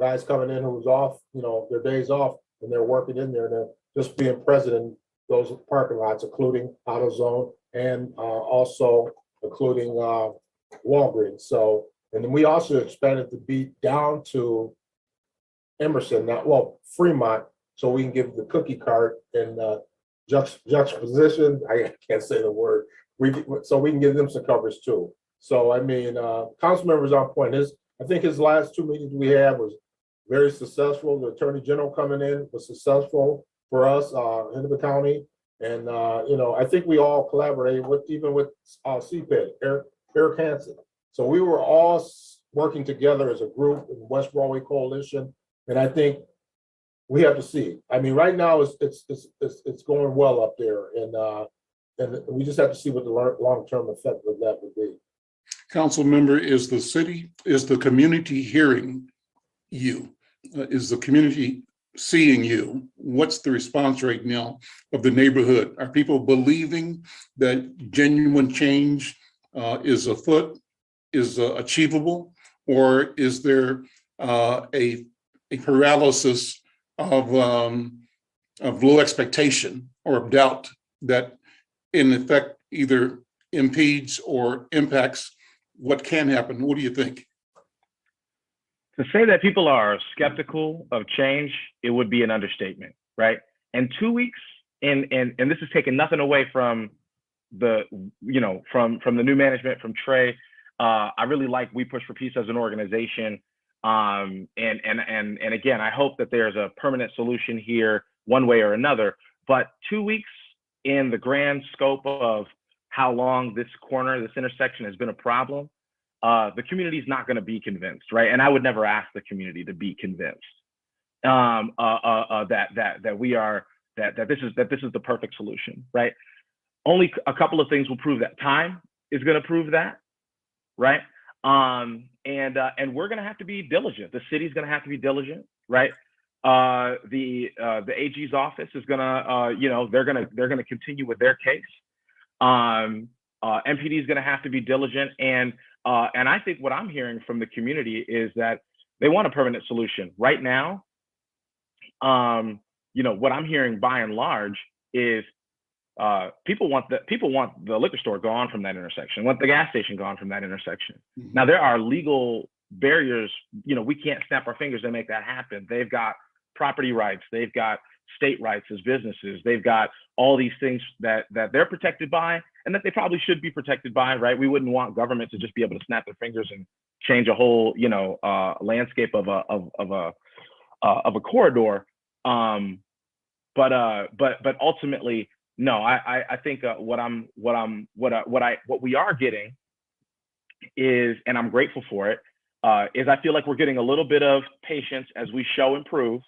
guys coming in who's off, their days off, and they're working in there and they're just being present in those parking lots, including AutoZone and also including Walgreens. So, and then we also expanded the beat down to Emerson, Fremont, so we can give the cookie cart and juxtaposition. I can't say the word. So we can give them some coverage too. So I mean, council members on point. I think his last two meetings we had was very successful. The Attorney General coming in was successful for us, Hennepin County, and I think we all collaborated with CPED, Eric Hansen. So we were all working together as a group in the West Broadway Coalition, and I think we have to see. I mean, right now it's going well up there, and we just have to see what the long-term effect of that would be. Council member, is the community hearing you? Is the community seeing you? What's the response right now of the neighborhood? Are people believing that genuine change is afoot, is achievable, or is there a paralysis of low expectation or of doubt that in effect either impedes or impacts what can happen? What do you think? To say that people are skeptical of change, it would be an understatement, right? And 2 weeks, and this is taking nothing away from the, from the new management, from Trey. I really like We Push for Peace as an organization. And again, I hope that there's a permanent solution here one way or another, but 2 weeks in the grand scope of how long this intersection has been a problem, the community is not going to be convinced, right? And I would never ask the community to be convinced that this is the perfect solution, right? Only a couple of things will prove that. Time is going to prove that, right? And we're going to have to be diligent. The city's going to have to be diligent, right? The AG's office is going to, they're going to continue with their case. MPD is going to have to be diligent, and I think what I'm hearing from the community is that they want a permanent solution right now. What I'm hearing by and large is people want the liquor store gone from that intersection, want the gas station gone from that intersection. Mm-hmm. Now there are legal barriers, we can't snap our fingers and make that happen. They've got property rights, they've got state rights as businesses, they've got all these things that they're protected by and that they probably should be protected by, right? We wouldn't want government to just be able to snap their fingers and change a whole, landscape of a corridor. But ultimately, no, I think what we are getting is, and I'm grateful for it, is I feel like we're getting a little bit of patience as we show and prove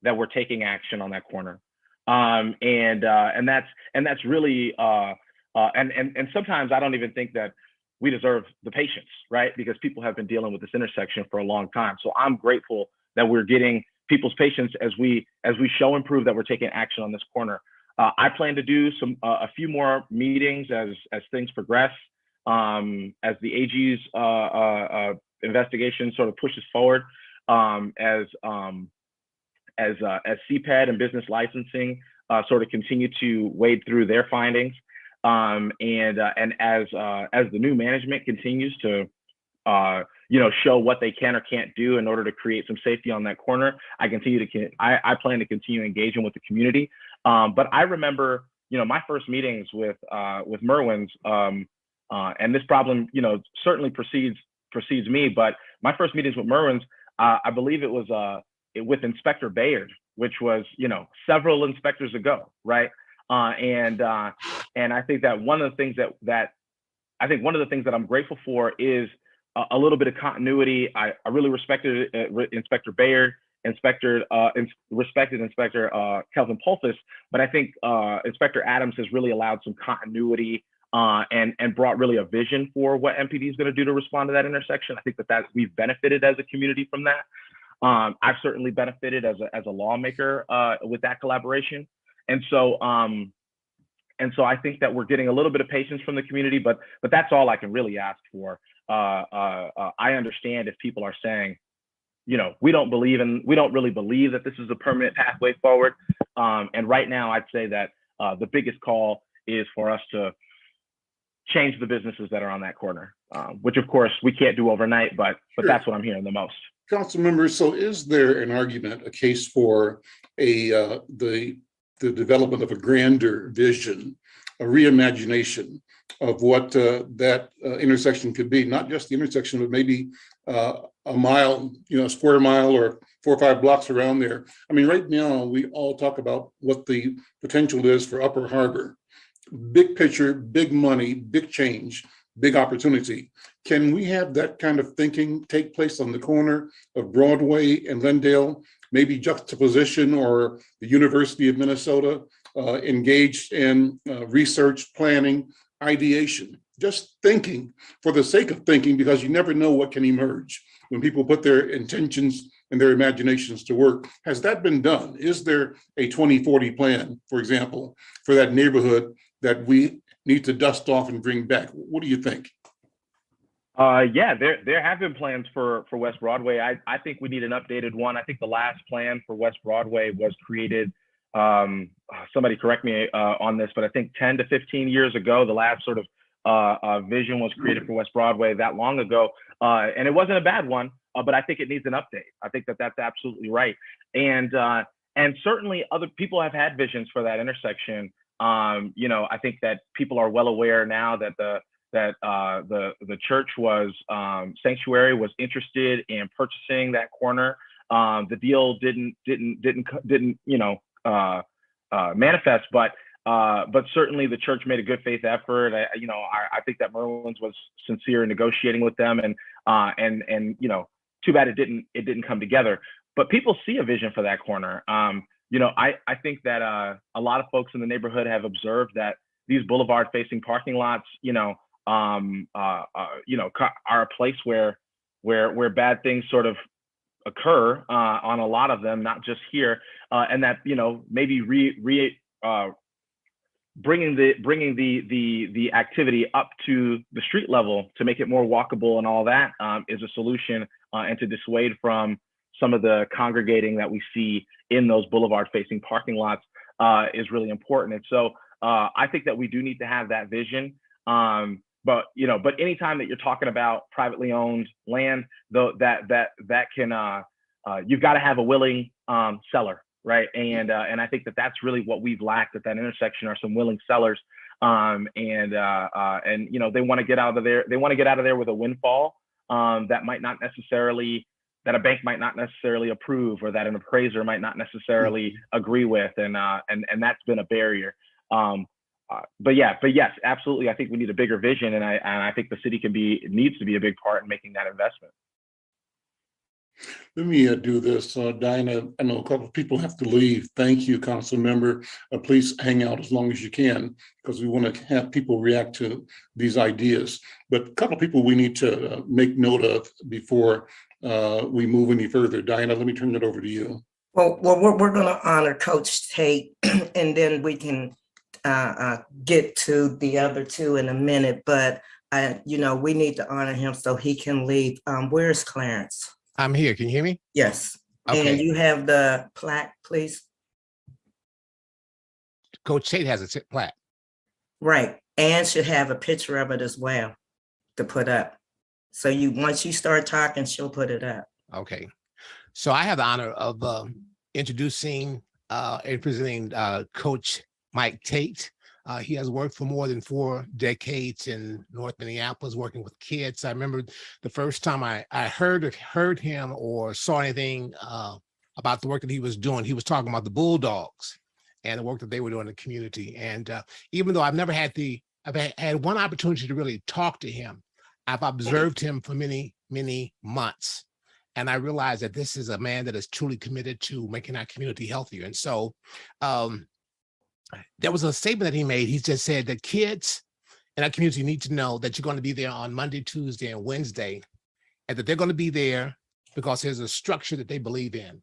that we're taking action on that corner. And that's really, and sometimes I don't even think that we deserve the patience, right? Because people have been dealing with this intersection for a long time. So I'm grateful that we're getting people's patience as we show and prove that we're taking action on this corner. I plan to do a few more meetings as things progress, as the AG's investigation sort of pushes forward, as CPED and business licensing sort of continue to wade through their findings, and as the new management continues to show what they can or can't do in order to create some safety on that corner, I plan to continue engaging with the community. But I remember, my first meetings with Merwin's, and this problem, certainly precedes me, but my first meetings with Merwin's, I believe it was with Inspector Bayard, which was, several inspectors ago, right? And I think that one of the things that I'm grateful for is a little bit of continuity. I really respected Inspector Bayard, respected Inspector Kelvin Polfus, but I think Inspector Adams has really allowed some continuity and brought really a vision for what MPD is going to do to respond to that intersection. I think that we've benefited as a community from that. I've certainly benefited as a lawmaker with that collaboration. And so I think that we're getting a little bit of patience from the community, but that's all I can really ask for. I understand if people are saying, we don't really believe that this is a permanent pathway forward. And right now, I'd say that the biggest call is for us to change the businesses that are on that corner, which of course we can't do overnight, but that's what I'm hearing the most. Council members, so is there an argument, a case for the development of a grander vision, a reimagination of what that intersection could be, not just the intersection, but maybe a mile, square mile or 4 or 5 blocks around there? I mean, right now we all talk about what the potential is for Upper Harbor. Big picture, big money, big change, big opportunity. Can we have that kind of thinking take place on the corner of Broadway and Glendale, maybe juxtaposition, or the University of Minnesota engaged in research, planning, ideation, just thinking for the sake of thinking, because you never know what can emerge when people put their intentions and their imaginations to work. Has that been done? Is there a 2040 plan, for example, for that neighborhood that we need to dust off and bring back? What do you think? Yeah, there have been plans for West Broadway. I think we need an updated one. I think the last plan for West Broadway was created, somebody correct me on this, but I think 10 to 15 years ago, the last sort of vision was created for West Broadway that long ago. And it wasn't a bad one, but I think it needs an update. I think that that's absolutely right. And certainly other people have had visions for that intersection. I think that people are well aware now that the church was Sanctuary was interested in purchasing that corner. The deal didn't manifest, but certainly the church made a good faith effort. I think that Merwin's was sincere in negotiating with them, and too bad it didn't come together. But people see a vision for that corner. I think that a lot of folks in the neighborhood have observed that these boulevard-facing parking lots, are a place where bad things sort of occur on a lot of them, not just here, and that maybe bringing the activity up to the street level to make it more walkable and all that is a solution, and to dissuade from some of the congregating that we see in those boulevard-facing parking lots is really important. And so I think that we do need to have that vision. but anytime that you're talking about privately owned land, though, that can you've got to have a willing seller, right? And I think that's really what we've lacked at that intersection, are some willing sellers. And they want to get out of there. They want to get out of there with a windfall that a bank might not necessarily approve, or that an appraiser might not necessarily agree with, and that's been a barrier. But yes, absolutely. I think we need a bigger vision, and I think the city needs to be a big part in making that investment. Let me do this. Diana, I know a couple of people have to leave. Thank you, council member. Please hang out as long as you can, because we want to have people react to these ideas. But a couple of people we need to make note of before we move any further. Diana, let me turn it over to you. Well, we're going to honor Coach Tate, and then we can get to the other two in a minute. But we need to honor him so he can leave. Where's Clarence? I'm here. Can you hear me? Yes. Okay. And you have the plaque, please. Coach Tate has a plaque. Right. And should have a picture of it as well to put up. So once you start talking, she'll put it up. Okay. So I have the honor of introducing and presenting Coach Mike Tate. He has worked for more than 4 decades in North Minneapolis, working with kids. I remember the first time I heard him or saw anything about the work that he was doing. He was talking about the Bulldogs and the work that they were doing in the community. And even though I've had one opportunity to really talk to him, I've observed him for many, many months. And I realized that this is a man that is truly committed to making our community healthier. And so there was a statement that he made. He just said that kids in our community need to know that you're going to be there on Monday, Tuesday, and Wednesday, and that they're going to be there because there's a structure that they believe in.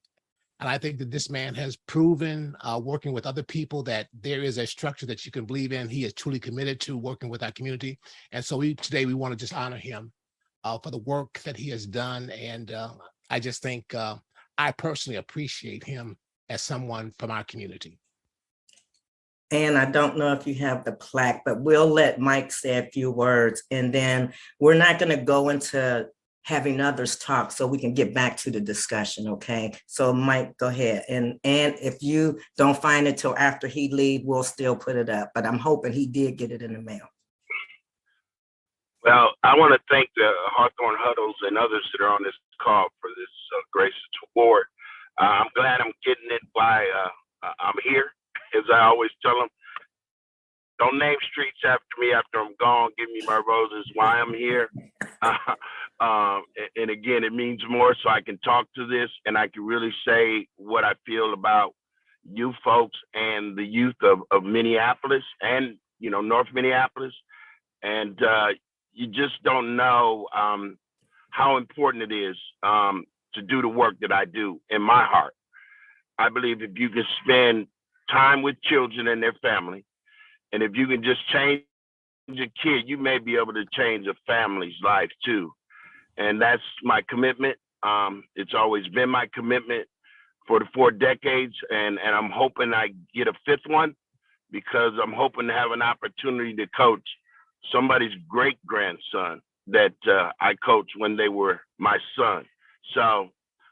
And I think that this man has proven, working with other people, that there is a structure that you can believe in. He is truly committed to working with our community. And so today we want to just honor him for the work that he has done. And I just think I personally appreciate him as someone from our community. And I don't know if you have the plaque, but we'll let Mike say a few words, and then we're not going to go into having others talk so we can get back to the discussion, okay? So Mike, go ahead. And if you don't find it till after he leaves, we'll still put it up, but I'm hoping he did get it in the mail. Well, I want to thank the Hawthorne Huddles and others that are on this call for this gracious award. I'm glad I'm getting it while I'm here. As I always tell them, don't name streets after me after I'm gone. Give me my roses while I'm here. And again, it means more, so I can talk to this and I can really say what I feel about you folks and the youth of Minneapolis and, North Minneapolis. And you just don't know how important it is to do the work that I do in my heart. I believe if you can spend time with children and their family, and if you can just change a kid, you may be able to change a family's life too. And that's my commitment. It's always been my commitment for the 4 decades, and I'm hoping I get a 5th one, because I'm hoping to have an opportunity to coach somebody's great grandson that I coached when they were my son. So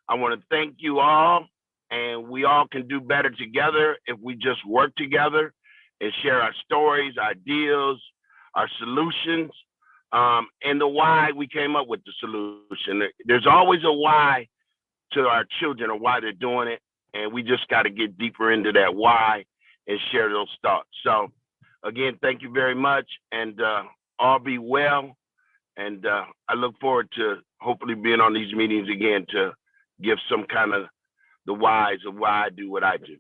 I want to thank you all. And we all can do better together if we just work together and share our stories, ideas, our solutions, and the why we came up with the solution. There's always a why to our children or why they're doing it. And we just got to get deeper into that why and share those thoughts. So again, thank you very much, and all be well. And I look forward to hopefully being on these meetings again to give some kind of the whys of why I do what I do.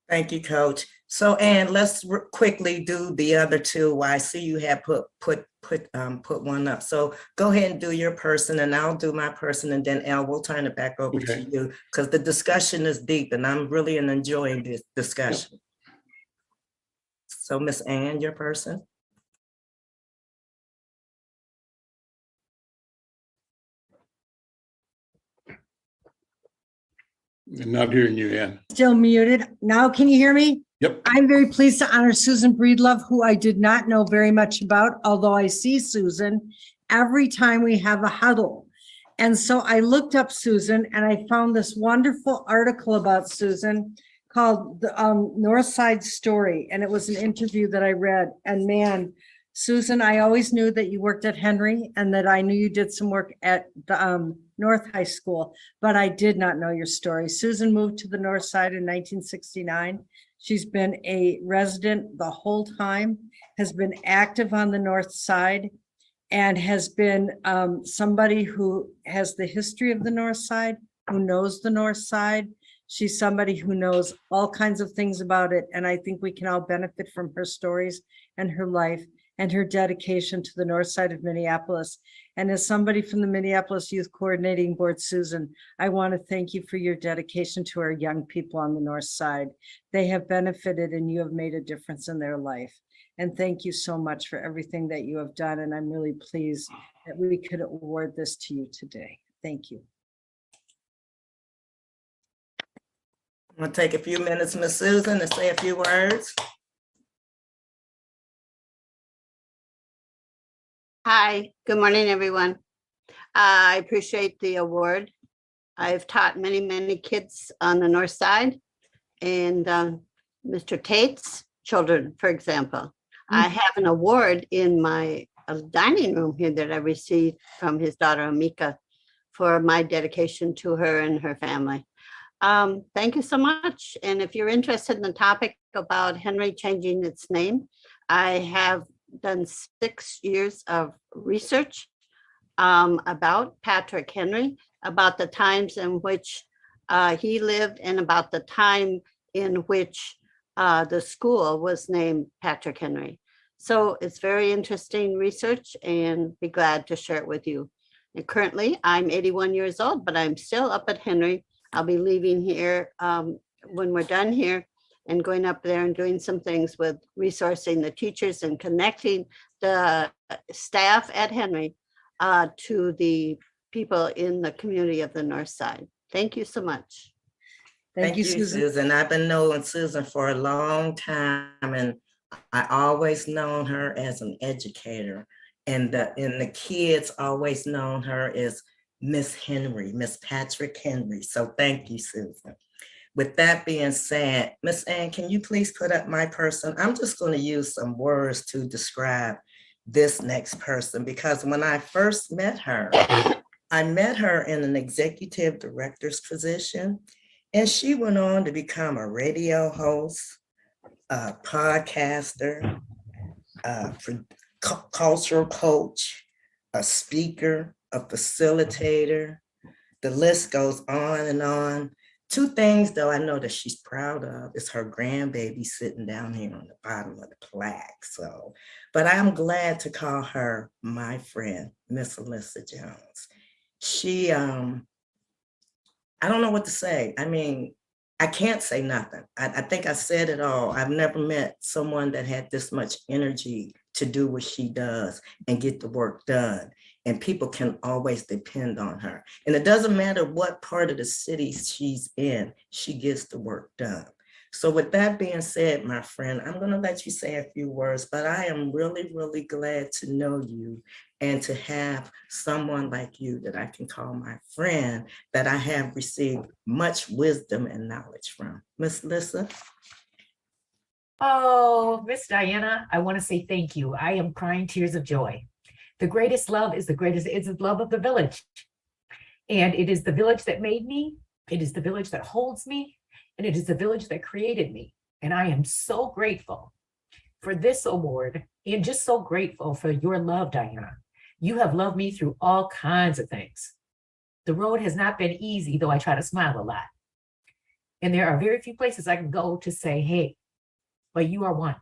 Thank you, Coach. So, Ann, let's quickly do the other two. I see you have put one up. So go ahead and do your person, and I'll do my person, and then Elle, we'll turn it back over to you, because the discussion is deep, and I'm really enjoying this discussion. So, Miss Ann, your person. I'm not hearing you, Ann. Still muted. Now, can you hear me? Yep. I'm very pleased to honor Susan Breedlove, who I did not know very much about, although I see Susan every time we have a huddle. And so I looked up Susan and I found this wonderful article about Susan called the North Side Story. And it was an interview that I read. And man, Susan, I always knew that you worked at Henry and that I knew you did some work at the North High School, but I did not know your story. Susan moved to the North Side in 1969. She's been a resident the whole time, has been active on the North Side, and has been somebody who has the history of the North Side, who knows the North Side. She's somebody who knows all kinds of things about it. And I think we can all benefit from her stories and her life and her dedication to the North Side of Minneapolis. And as somebody from the Minneapolis Youth Coordinating Board, Susan, I want to thank you for your dedication to our young people on the North Side. They have benefited and you have made a difference in their life. And thank you so much for everything that you have done. And I'm really pleased that we could award this to you today. Thank you. I'm gonna take a few minutes, Miss Susan, to say a few words. Hi, good morning, everyone. I appreciate the award. I've taught many, many kids on the North Side and Mr. Tate's children, for example. I have an award in my dining room here that I received from his daughter, Amika, for my dedication to her and her family. Thank you so much. And if you're interested in the topic about Henry changing its name, I have done 6 years of research about Patrick Henry, about the times in which he lived and about the time in which the school was named Patrick Henry. So it's very interesting research and be glad to share it with you. And currently I'm 81 years old, but I'm still up at Henry. I'll be leaving here when we're done here and going up there and doing some things with resourcing the teachers and connecting the staff at Henry to the people in the community of the North Side. Thank you so much. Thank you, Susan. I've been knowing Susan for a long time, and I always known her as an educator, and the kids always known her as Miss Henry, Miss Patrick Henry. So thank you, Susan. With that being said, Miss Ann, can you please put up my person? I'm just going to use some words to describe this next person, because when I first met her, I met her in an executive director's position, and she went on to become a radio host, a podcaster, cultural coach, a speaker, a facilitator. The list goes on and on. Two things, though, I know that she's proud of is her grandbaby sitting down here on the bottom of the plaque. So, but I'm glad to call her my friend, Miss Alyssa Jones. She, I don't know what to say. I mean, I can't say nothing. I think I said it all. I've never met someone that had this much energy to do what she does and get the work done. And people can always depend on her. And it doesn't matter what part of the city she's in, she gets the work done. So with that being said, my friend, I'm going to let you say a few words, but I am really, really glad to know you and to have someone like you that I can call my friend, that I have received much wisdom and knowledge from. Miss Lissa. Oh, Miss Diana, I want to say thank you. I am crying tears of joy. The greatest love is the love of the village. And it is the village that made me. It is the village that holds me. And it is the village that created me. And I am so grateful for this award and just so grateful for your love, Diana. You have loved me through all kinds of things. The road has not been easy, though I try to smile a lot. And there are very few places I can go to say, hey, but you are one.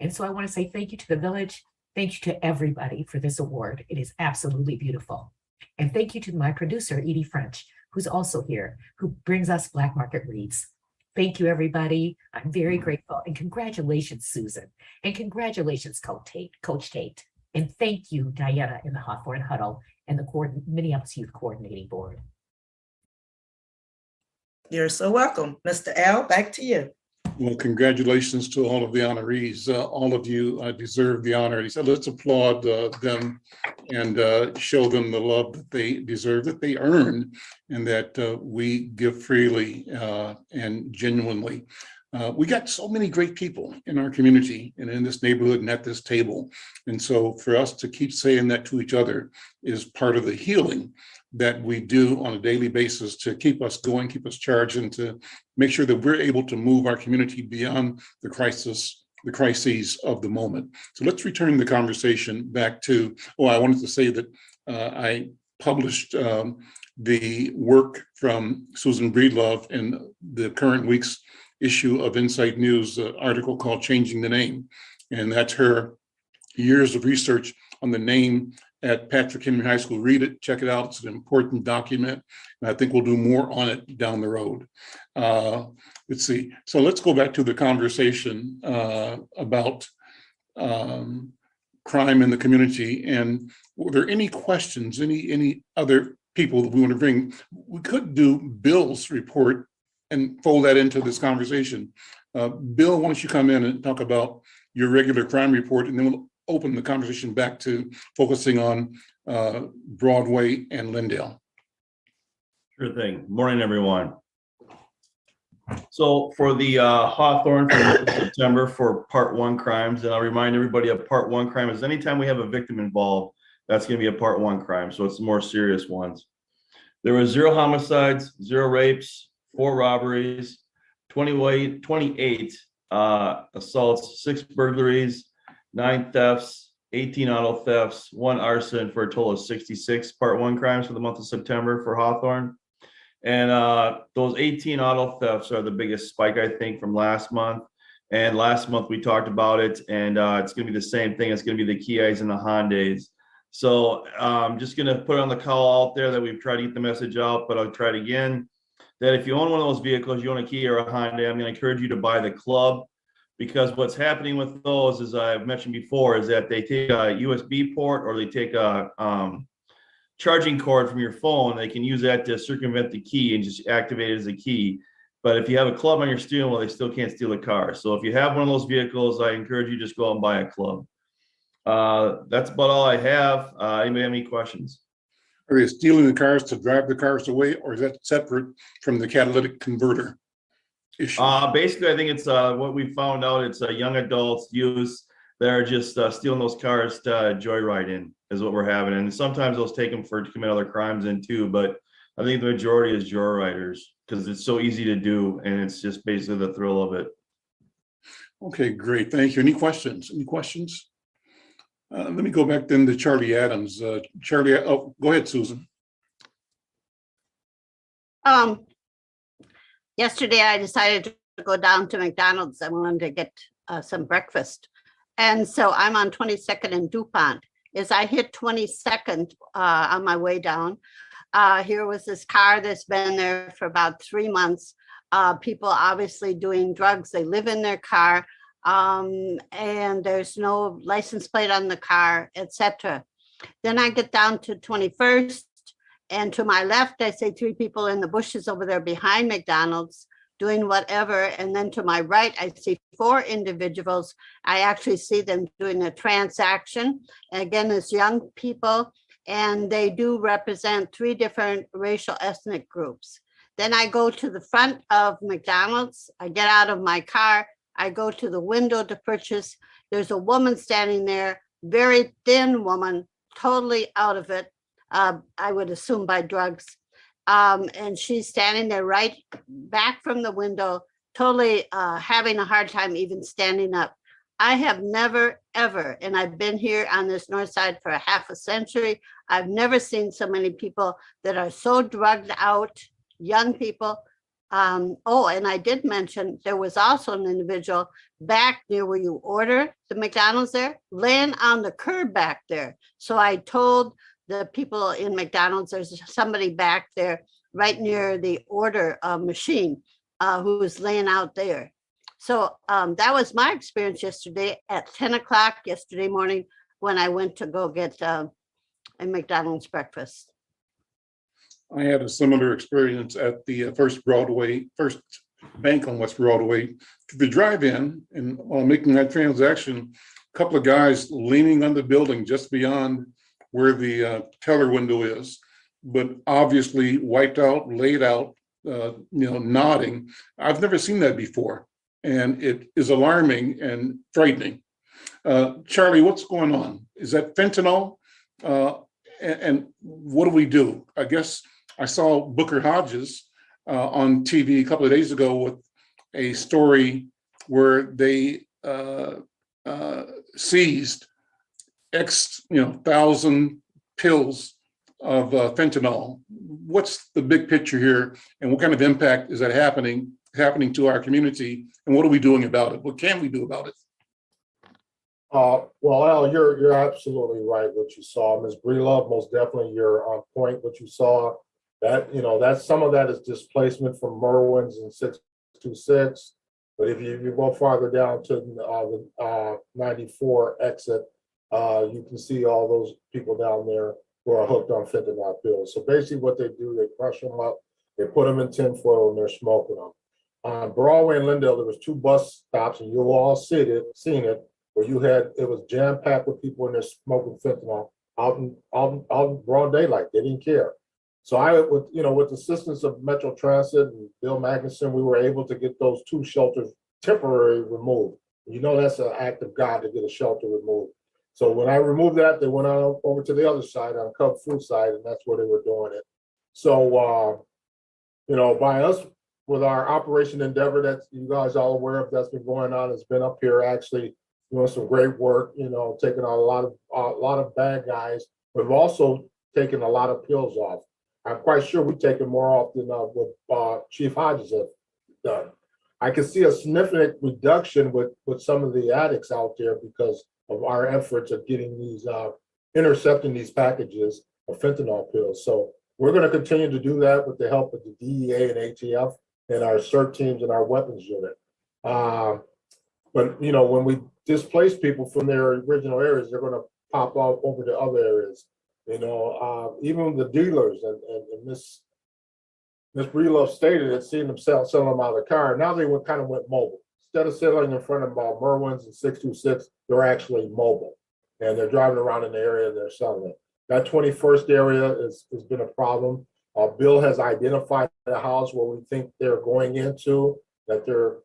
And so I want to say thank you to the village. Thank you to everybody for this award. It is absolutely beautiful. And thank you to my producer, Edie French, who's also here, who brings us Black Market Reads. Thank you, everybody. I'm very grateful. And congratulations, Susan. And congratulations, Coach Tate. And thank you, Diana, and the Hawthorne Huddle and the Minneapolis Youth Coordinating Board. You're so welcome. Mr. L, back to you. Well, congratulations to all of the honorees. All of you deserve the honor. He said, let's applaud them and show them the love that they deserve, that they earn, and that we give freely and genuinely. We got so many great people in our community and in this neighborhood and at this table. And so for us to keep saying that to each other is part of the healing that we do on a daily basis to keep us going, keep us charged, and to make sure that we're able to move our community beyond the crises of the moment. So let's return the conversation back to, I wanted to say that I published the work from Susan Breedlove in the current week's issue of Insight News, article called Changing the Name. And that's her years of research on the name at Patrick Henry High School. Read it, check it out. It's an important document. And I think we'll do more on it down the road. Let's see. So let's go back to the conversation about crime in the community. And were there any questions, any other people that we want to bring? We could do Bill's report and fold that into this conversation. Bill, why don't you come in and talk about your regular crime report, and then we'll open the conversation back to focusing on Broadway and Lindale. Sure thing. Morning, everyone. So for the Hawthorne for September for Part 1 crimes, and I'll remind everybody of Part 1 crime is anytime we have a victim involved, that's going to be a Part 1 crime. So it's the more serious ones. There were 0 homicides, 0 rapes, 4 robberies, 28 assaults, 6 burglaries, 9 thefts, 18 auto thefts, 1 arson, for a total of 66 Part 1 crimes for the month of September for Hawthorne. And those 18 auto thefts are the biggest spike, I think, from last month. And last month we talked about it, and it's going to be the same thing. It's going to be the Kias and the Hondas. So I'm just going to put on the call out there that we've tried to get the message out, but I'll try it again. That if you own one of those vehicles, you own a Kia or a Honda, I'm going to encourage you to buy the club, because what's happening with those, as I've mentioned before, is that they take a USB port or they take a charging cord from your phone. They can use that to circumvent the key and just activate it as a key. But if you have a club on your steering wheel, they still can't steal a car. So if you have one of those vehicles, I encourage you just go out and buy a club. That's about all I have. Anybody have any questions? Are they stealing the cars to drive the cars away, or is that separate from the catalytic converter issue? Basically, I think it's what we found out. It's young adults use that are just stealing those cars to joyride in is what we're having. And sometimes they'll take them to commit other crimes in too. But I think the majority is joyriders because it's so easy to do. And it's just basically the thrill of it. Okay, great. Thank you. Any questions? Any questions? Let me go back then to Charlie Adams. Charlie, go ahead, Susan. Yesterday I decided to go down to McDonald's. I wanted to get some breakfast. And so I'm on 22nd and DuPont. As I hit 22nd on my way down, here was this car that's been there for about 3 months. People obviously doing drugs. They live in their car. And there's no license plate on the car, etc. Then I get down to 21st, and to my left, I see 3 people in the bushes over there behind McDonald's doing whatever. And then to my right, I see 4 individuals. I actually see them doing a transaction. And again, it's young people, and they do represent 3 different racial ethnic groups. Then I go to the front of McDonald's. I get out of my car. I go to the window to purchase. There's a woman standing there, very thin woman, totally out of it. I would assume by drugs. And she's standing there right back from the window, totally having a hard time even standing up. I have never, ever, and I've been here on this north side for a half a century. I've never seen so many people that are so drugged out, young people. And I did mention there was also an individual back near where you order the McDonald's there, laying on the curb back there. So I told the people in McDonald's, there's somebody back there right near the order machine who was laying out there. So that was my experience yesterday at 10 o'clock yesterday morning when I went to go get a McDonald's breakfast. I had a similar experience at the first bank on West Broadway to the drive-in, and while making that transaction, a couple of guys leaning on the building just beyond where the teller window is, but obviously wiped out, laid out, nodding. I've never seen that before, and it is alarming and frightening. Charlie, what's going on? Is that fentanyl? And what do we do? I guess I saw Booker Hodges on TV a couple of days ago with a story where they seized X, 1,000 pills of fentanyl. What's the big picture here, and what kind of impact is that happening to our community, and what are we doing about it? What can we do about it? Well, Al, you're absolutely right. What you saw, Ms. Breelove, most definitely you're on point. What you saw, that that some of that is displacement from Merwin's and 626. But if you go farther down to the 94 exit, you can see all those people down there who are hooked on fentanyl pills. So basically, what they do, they crush them up, they put them in tinfoil, and they're smoking them. On Broadway and Lindale, there was 2 bus stops, and you've all seen it. Where it was jam packed with people in there smoking fentanyl out in broad daylight. They didn't care. So with the assistance of Metro Transit and Bill Magnuson, we were able to get those 2 shelters temporarily removed. That's an act of God to get a shelter removed. So when I removed that, they went on over to the other side, on Cub Food side, and that's where they were doing it. So, by us, with our Operation Endeavor that you guys all aware of, that's been going on, it's been up here actually doing some great work, taking out a lot of bad guys. We've also taken a lot of pills off. I'm quite sure we've taken more off than what Chief Hodges has done. I can see a significant reduction with some of the addicts out there because of our efforts of getting these, intercepting these packages of fentanyl pills. So we're going to continue to do that with the help of the DEA and ATF and our CERT teams and our weapons unit. But when we displace people from their original areas, they're going to pop out over to other areas. Even the dealers and Miss Breelove stated it, seeing them selling them out of the car. Now they kind of went mobile. Instead of selling in front of Merwin's and 626, they're actually mobile, and they're driving around in the area and they're selling it. That 21st area has been a problem. Bill has identified a house where we think they're going into, that they're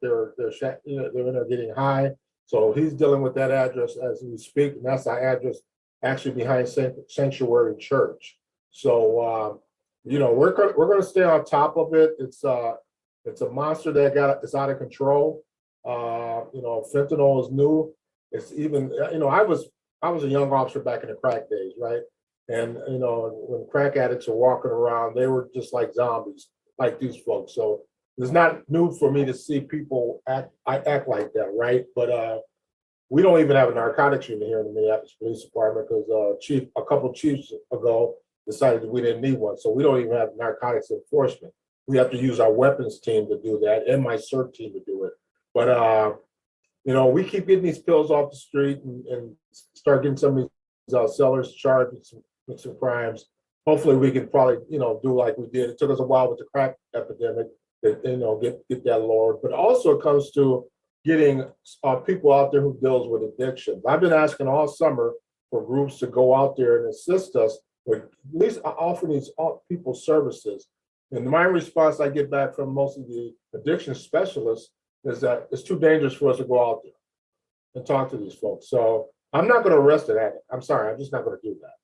in there getting high. So he's dealing with that address as we speak, and that's our address actually behind Sanctuary Church. So we're going to stay on top of it. It's a monster that it's out of control. Fentanyl is new. It's even I was a young officer back in the crack days, right? And when crack addicts are walking around, they were just like zombies, like these folks. So it's not new for me to see people act like that, right? But we don't even have a narcotics unit here in the Minneapolis Police Department because a couple chiefs ago decided that we didn't need one. So we don't even have narcotics enforcement. We have to use our weapons team to do that and my CERT team to do it. But we keep getting these pills off the street and start getting some of these sellers charged with some crimes. Hopefully we can probably do like we did. It took us a while with the crack epidemic to get that lowered. But also it comes to getting people out there who deals with addictions. I've been asking all summer for groups to go out there and assist us with at least offer these people services. And my response I get back from most of the addiction specialists is that it's too dangerous for us to go out there and talk to these folks. So I'm not going to arrest an addict. I'm sorry, I'm just not going to do that.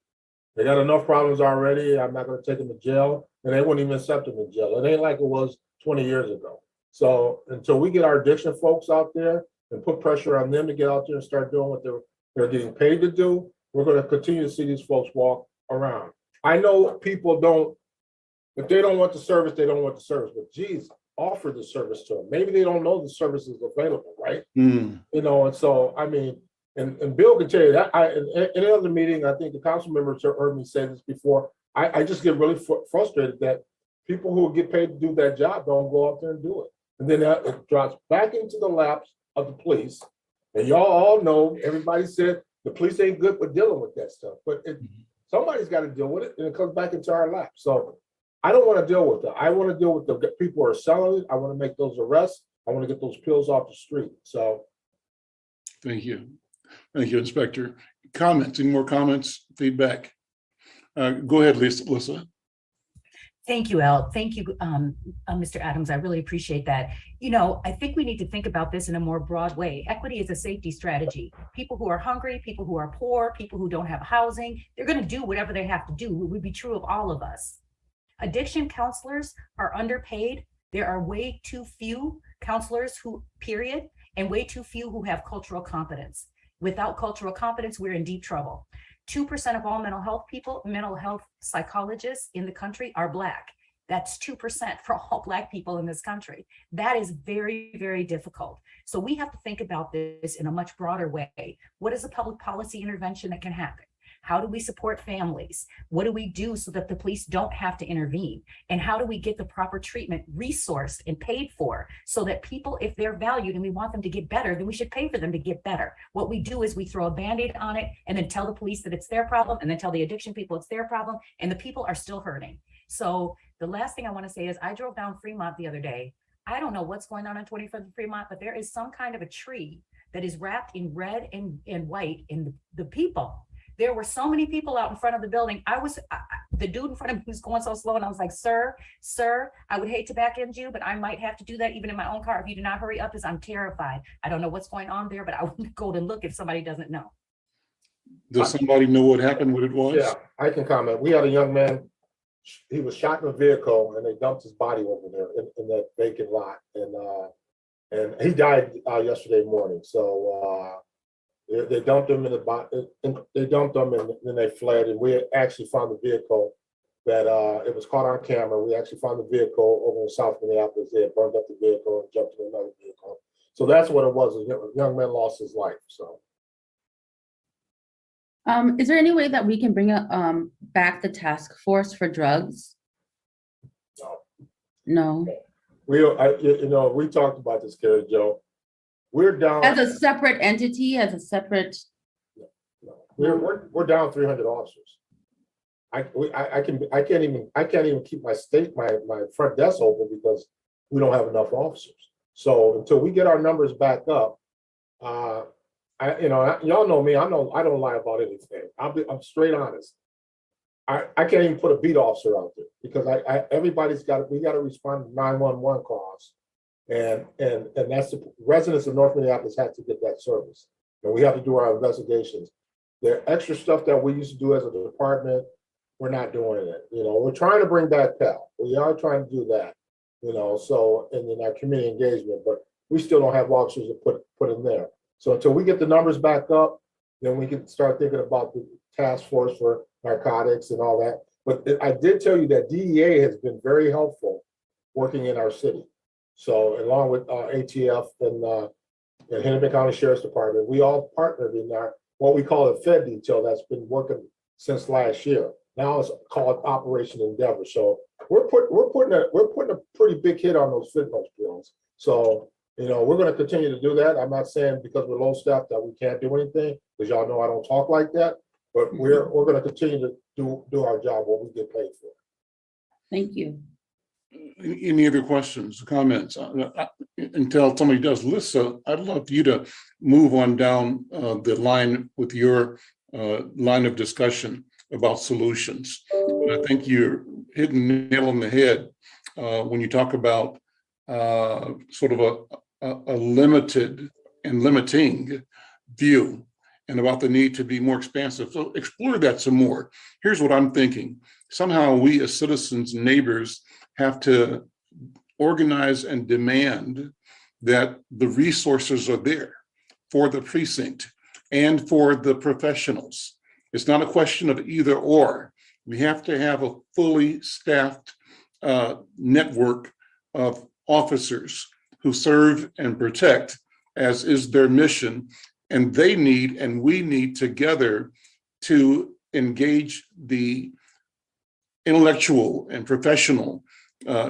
They got enough problems already. I'm not going to take them to jail, and they wouldn't even accept them in jail. It ain't like it was 20 years ago. So until we get our addiction folks out there and put pressure on them to get out there and start doing what they're getting paid to do, we're going to continue to see these folks walk around. I know people don't, if they don't want the service, they don't want the service. But geez, offer the service to them. Maybe they don't know the service is available, right? And so I mean, and Bill can tell you that. In any other meeting, I think the council members have heard me say this before. I just get really frustrated that people who get paid to do that job don't go out there and do it. And then it drops back into the laps of the police. And y'all all know, everybody said the police ain't good with dealing with that stuff, but somebody's got to deal with it, and it comes back into our lap. So I don't want to deal with that. I want to deal with the people who are selling it. I want to make those arrests. I want to get those pills off the street. So. Thank you. Thank you, Inspector. Comments, any more comments, feedback? Go ahead, Lisa. Thank you, El. Thank you, Mr. Adams. I really appreciate that. You know, I think we need to think about this in a more broad way. Equity is a safety strategy. People who are hungry, people who are poor, people who don't have housing, they're going to do whatever they have to do. It would be true of all of us. Addiction counselors are underpaid. There are way too few counselors who, period, and way too few who have cultural competence. Without cultural competence, we're in deep trouble. 2% of all mental health psychologists in the country are Black. That's 2% for all Black people in this country. That is very, very difficult. So we have to think about this in a much broader way. What is a public policy intervention that can happen? How do we support families? What do we do so that the police don't have to intervene? And how do we get the proper treatment resourced and paid for so that people, if they're valued and we want them to get better, then we should pay for them to get better. What we do is we throw a Band-Aid on it and then tell the police that it's their problem and then tell the addiction people it's their problem, and the people are still hurting. So the last thing I want to say is I drove down Fremont the other day. I don't know what's going on 25th and Fremont, but there is some kind of a tree that is wrapped in red and white in the people. There were so many people out in front of the building. The dude in front of me was going so slow, and I was like, sir, I would hate to back into you, but I might have to do that even in my own car if you do not hurry up, because I'm terrified. I don't know what's going on there, but I wouldn't go and look if somebody doesn't know. Does somebody know what happened, what it was? Yeah, I can comment. We had a young man, he was shot in a vehicle and they dumped his body over there in that vacant lot. And he died yesterday morning. So they dumped him in the body, they dumped him and then they fled. And we actually found the vehicle that it was caught on camera. We actually found the vehicle over in South Minneapolis. They had burned up the vehicle and jumped in another vehicle. So that's what it was. A young man lost his life. So. Is there any way that we can bring back the task force for drugs? No. We talked about this, Carrie Jo. We're down as a separate entity, as a separate. No. We're down 300 officers. I can't even keep my front desk open because we don't have enough officers. So until we get our numbers back up, y'all know me. I don't lie about anything. I'm straight honest. I can't even put a beat officer out there because we got to respond to 911 calls, and that's the residents of North Minneapolis have to get that service, and we have to do our investigations. The extra stuff that we used to do as a department, we're not doing it. We're trying to bring back Pell. We are trying to do that. So and then our community engagement, but we still don't have officers to put in there. So until we get the numbers back up, then we can start thinking about the task force for narcotics and all that. But I did tell you that DEA has been very helpful working in our city. So along with ATF and Hennepin County Sheriff's Department, we all partnered in our what we call a Fed detail that's been working since last year. Now it's called Operation Endeavor. So we're putting a pretty big hit on those fentanyl pills. So. We're going to continue to do that. I'm not saying because we're low staffed that we can't do anything, because y'all know I don't talk like that. But we're going to continue to do our job, what we get paid for. Thank you. Any other questions, comments? Until somebody does, Lisa, I'd love for you to move on down the line with your line of discussion about solutions. And I think you're hitting the nail on the head when you talk about sort of a limited and limiting view and about the need to be more expansive. So explore that some more. Here's what I'm thinking. Somehow we as citizens and neighbors have to organize and demand that the resources are there for the precinct and for the professionals. It's not a question of either or. We have to have a fully staffed network of officers who serve and protect, as is their mission, and they need and we need together to engage the intellectual and professional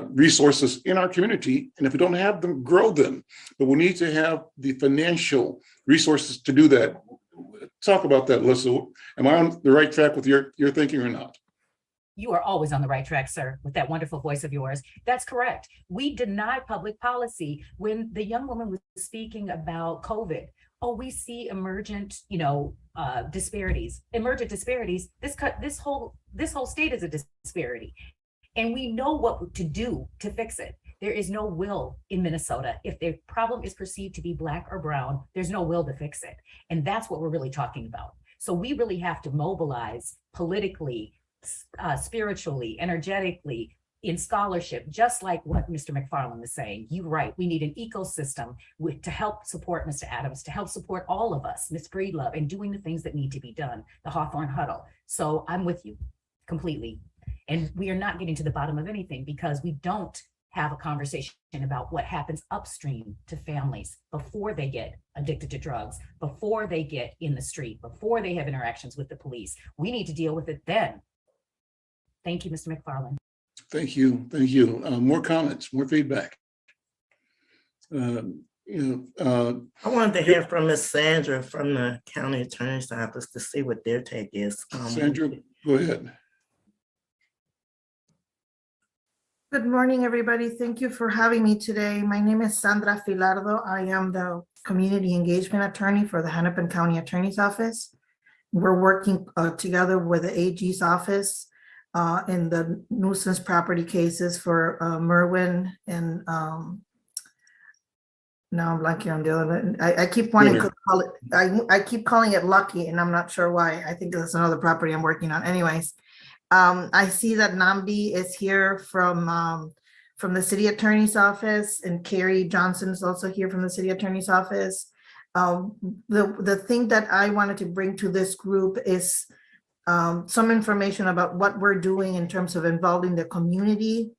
resources in our community. And if we don't have them, grow them. But we need to have the financial resources to do that. Talk about that, Alyssa. Am I on the right track with your thinking or not? You are always on the right track, sir, with that wonderful voice of yours. That's correct. We deny public policy. When the young woman was speaking about COVID, oh, we see emergent, disparities. Emergent disparities. This whole state is a disparity, and we know what to do to fix it. There is no will in Minnesota. If the problem is perceived to be Black or brown, there's no will to fix it, and that's what we're really talking about. So we really have to mobilize politically, spiritually, energetically, in scholarship, just like what Mr. McFarlane was saying. You're right. We need an ecosystem to help support Mr. Adams, to help support all of us, Ms. Breedlove, and doing the things that need to be done, the Hawthorne Huddle. So I'm with you completely. And we are not getting to the bottom of anything because we don't have a conversation about what happens upstream to families before they get addicted to drugs, before they get in the street, before they have interactions with the police. We need to deal with it then. Thank you, Mr. McFarlane. Thank you. Thank you. More comments, more feedback. I wanted to hear from Miss Sandra from the County Attorney's Office to see what their take is. Sandra, go ahead. Good morning, everybody. Thank you for having me today. My name is Sandra Filardo. I am the Community Engagement Attorney for the Hennepin County Attorney's Office. We're working together with the AG's office in the nuisance property cases for Merwin and now I'm blanking on the other. I keep wanting to call it. I keep calling it Lucky, and I'm not sure why. I think that's another property I'm working on. Anyways, I see that Nambi is here from the City Attorney's Office, and Carrie Johnson is also here from the City Attorney's Office. The thing that I wanted to bring to this group is some information about what we're doing in terms of involving the community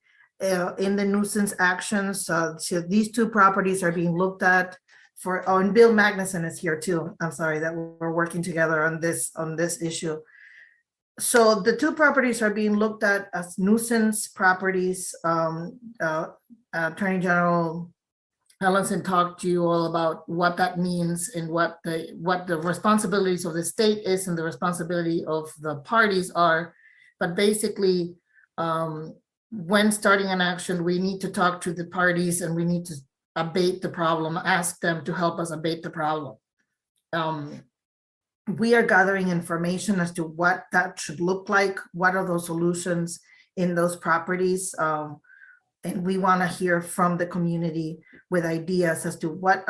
in the nuisance actions. So these two properties are being looked at for, oh, and Bill Magnuson is here too. I'm sorry that we're working together on this issue. So the two properties are being looked at as nuisance properties. Attorney General Ellison talked to you all about what that means and what the responsibilities of the state is and the responsibility of the parties are. But basically, when starting an action, we need to talk to the parties and we need to abate the problem, ask them to help us abate the problem. We are gathering information as to what that should look like. What are those solutions in those properties? And we want to hear from the community with ideas as to what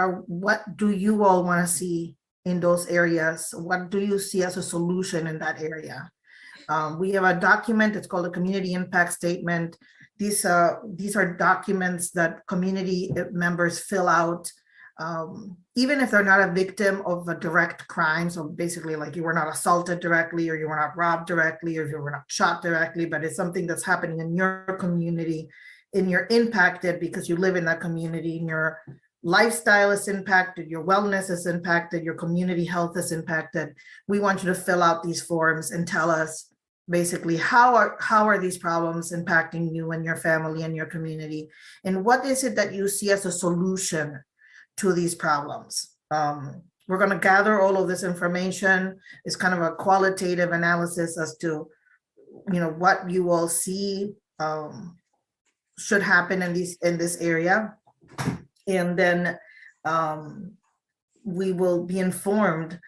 do you all want to see in those areas? What do you see as a solution in that area? We have a document, it's called a community impact statement. These are documents that community members fill out, even if they're not a victim of a direct crime. So basically, like, you were not assaulted directly, or you were not robbed directly, or you were not shot directly, but it's something that's happening in your community, and you're impacted because you live in that community, and your lifestyle is impacted, your wellness is impacted, your community health is impacted. We want you to fill out these forms and tell us basically how are these problems impacting you and your family and your community, and what is it that you see as a solution to these problems. We're going to gather all of this information. It's kind of a qualitative analysis as to, what you all see should happen in this area, and then we will be informed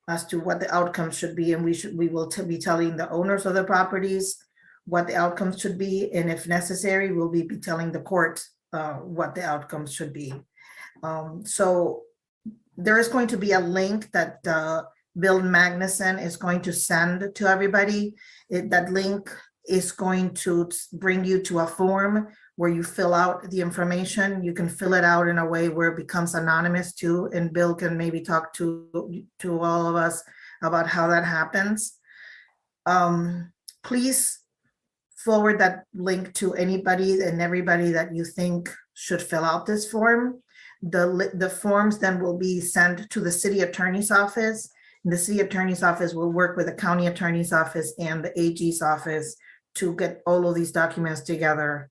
as to what the outcomes should be, and we will be telling the owners of the properties what the outcomes should be, and if necessary, we'll be telling the court what the outcomes should be. So there is going to be a link that Bill Magnuson is going to send to everybody. That link is going to bring you to a form where you fill out the information. You can fill it out in a way where it becomes anonymous too, and Bill can maybe talk to all of us about how that happens. Please forward that link to anybody and everybody that you think should fill out this form. The forms then will be sent to the city attorney's office, and the city attorney's office will work with the county attorney's office and the AG's office to get all of these documents together.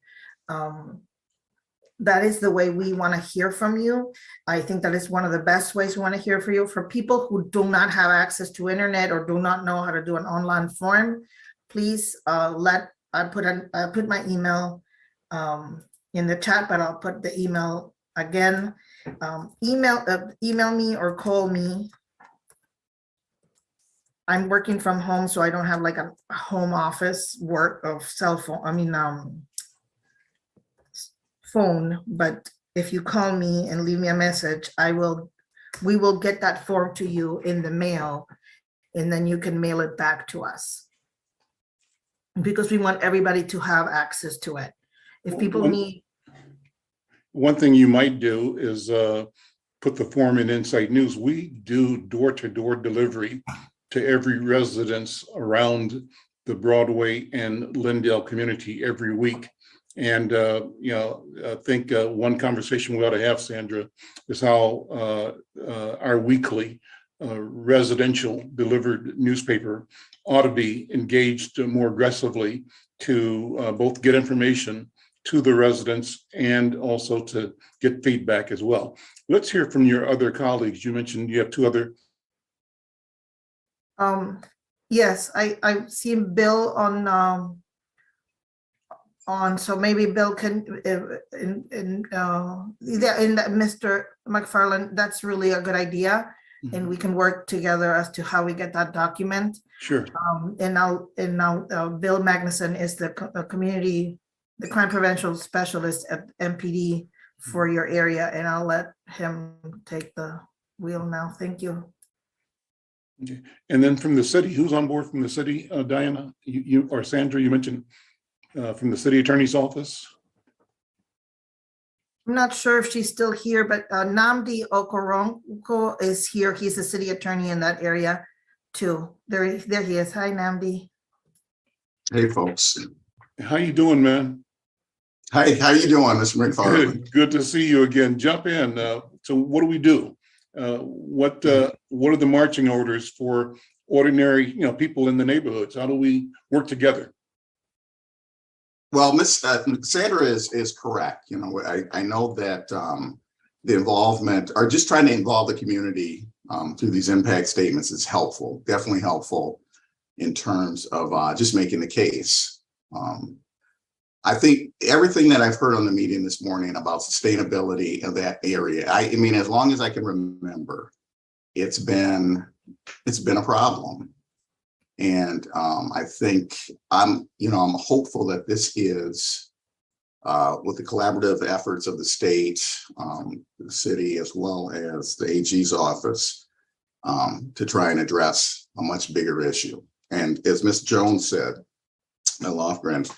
That is the way we want to hear from you. I think that is one of the best ways we want to hear from you. For people who do not have access to internet or do not know how to do an online form, please I put my email in the chat, but I'll put the email again. Email me or call me. I'm working from home, so I don't have like a home office work of cell phone. Phone. But if you call me and leave me a message, we will get that form to you in the mail, and then you can mail it back to us, because we want everybody to have access to it. If people need. One thing you might do is put the form in Insight News. We do door-to-door delivery to every residence around the Broadway and Lindale community every week. And, I think one conversation we ought to have, Sandra, is how our weekly residential delivered newspaper ought to be engaged more aggressively to both get information to the residents and also to get feedback as well. Let's hear from your other colleagues. You mentioned you have two other. Yes, I've seen Bill on, so maybe Bill can, Mr. McFarlane, that's really a good idea. And we can work together as to how we get that document. Sure. And now Bill Magnuson is the crime prevention specialist at MPD for your area, and I'll let him take the wheel now. Thank you. Okay. And then from the city, who's on board from the city? Diana, you or Sandra, you mentioned from the city attorney's office. I'm not sure if she's still here, but Namdi Okoronko is here. He's the city attorney in that area too. There he is. Hi, Namdi. Hey, folks. How you doing, man? Hi, how you doing, Mr. McFarlane? Good to see you again. Jump in. So what do we do? What are the marching orders for ordinary, people in the neighborhoods? How do we work together? Well, Miss Sandra is correct. I know that the involvement, or just trying to involve the community through these impact statements is helpful, definitely helpful in terms of just making the case. I think everything that I've heard on the meeting this morning about sustainability of that area, I mean, as long as I can remember, it's been a problem. And I think I'm hopeful that this is with the collaborative efforts of the state, the city, as well as the AG's office to try and address a much bigger issue. And as Ms. Jones said, Lofgren,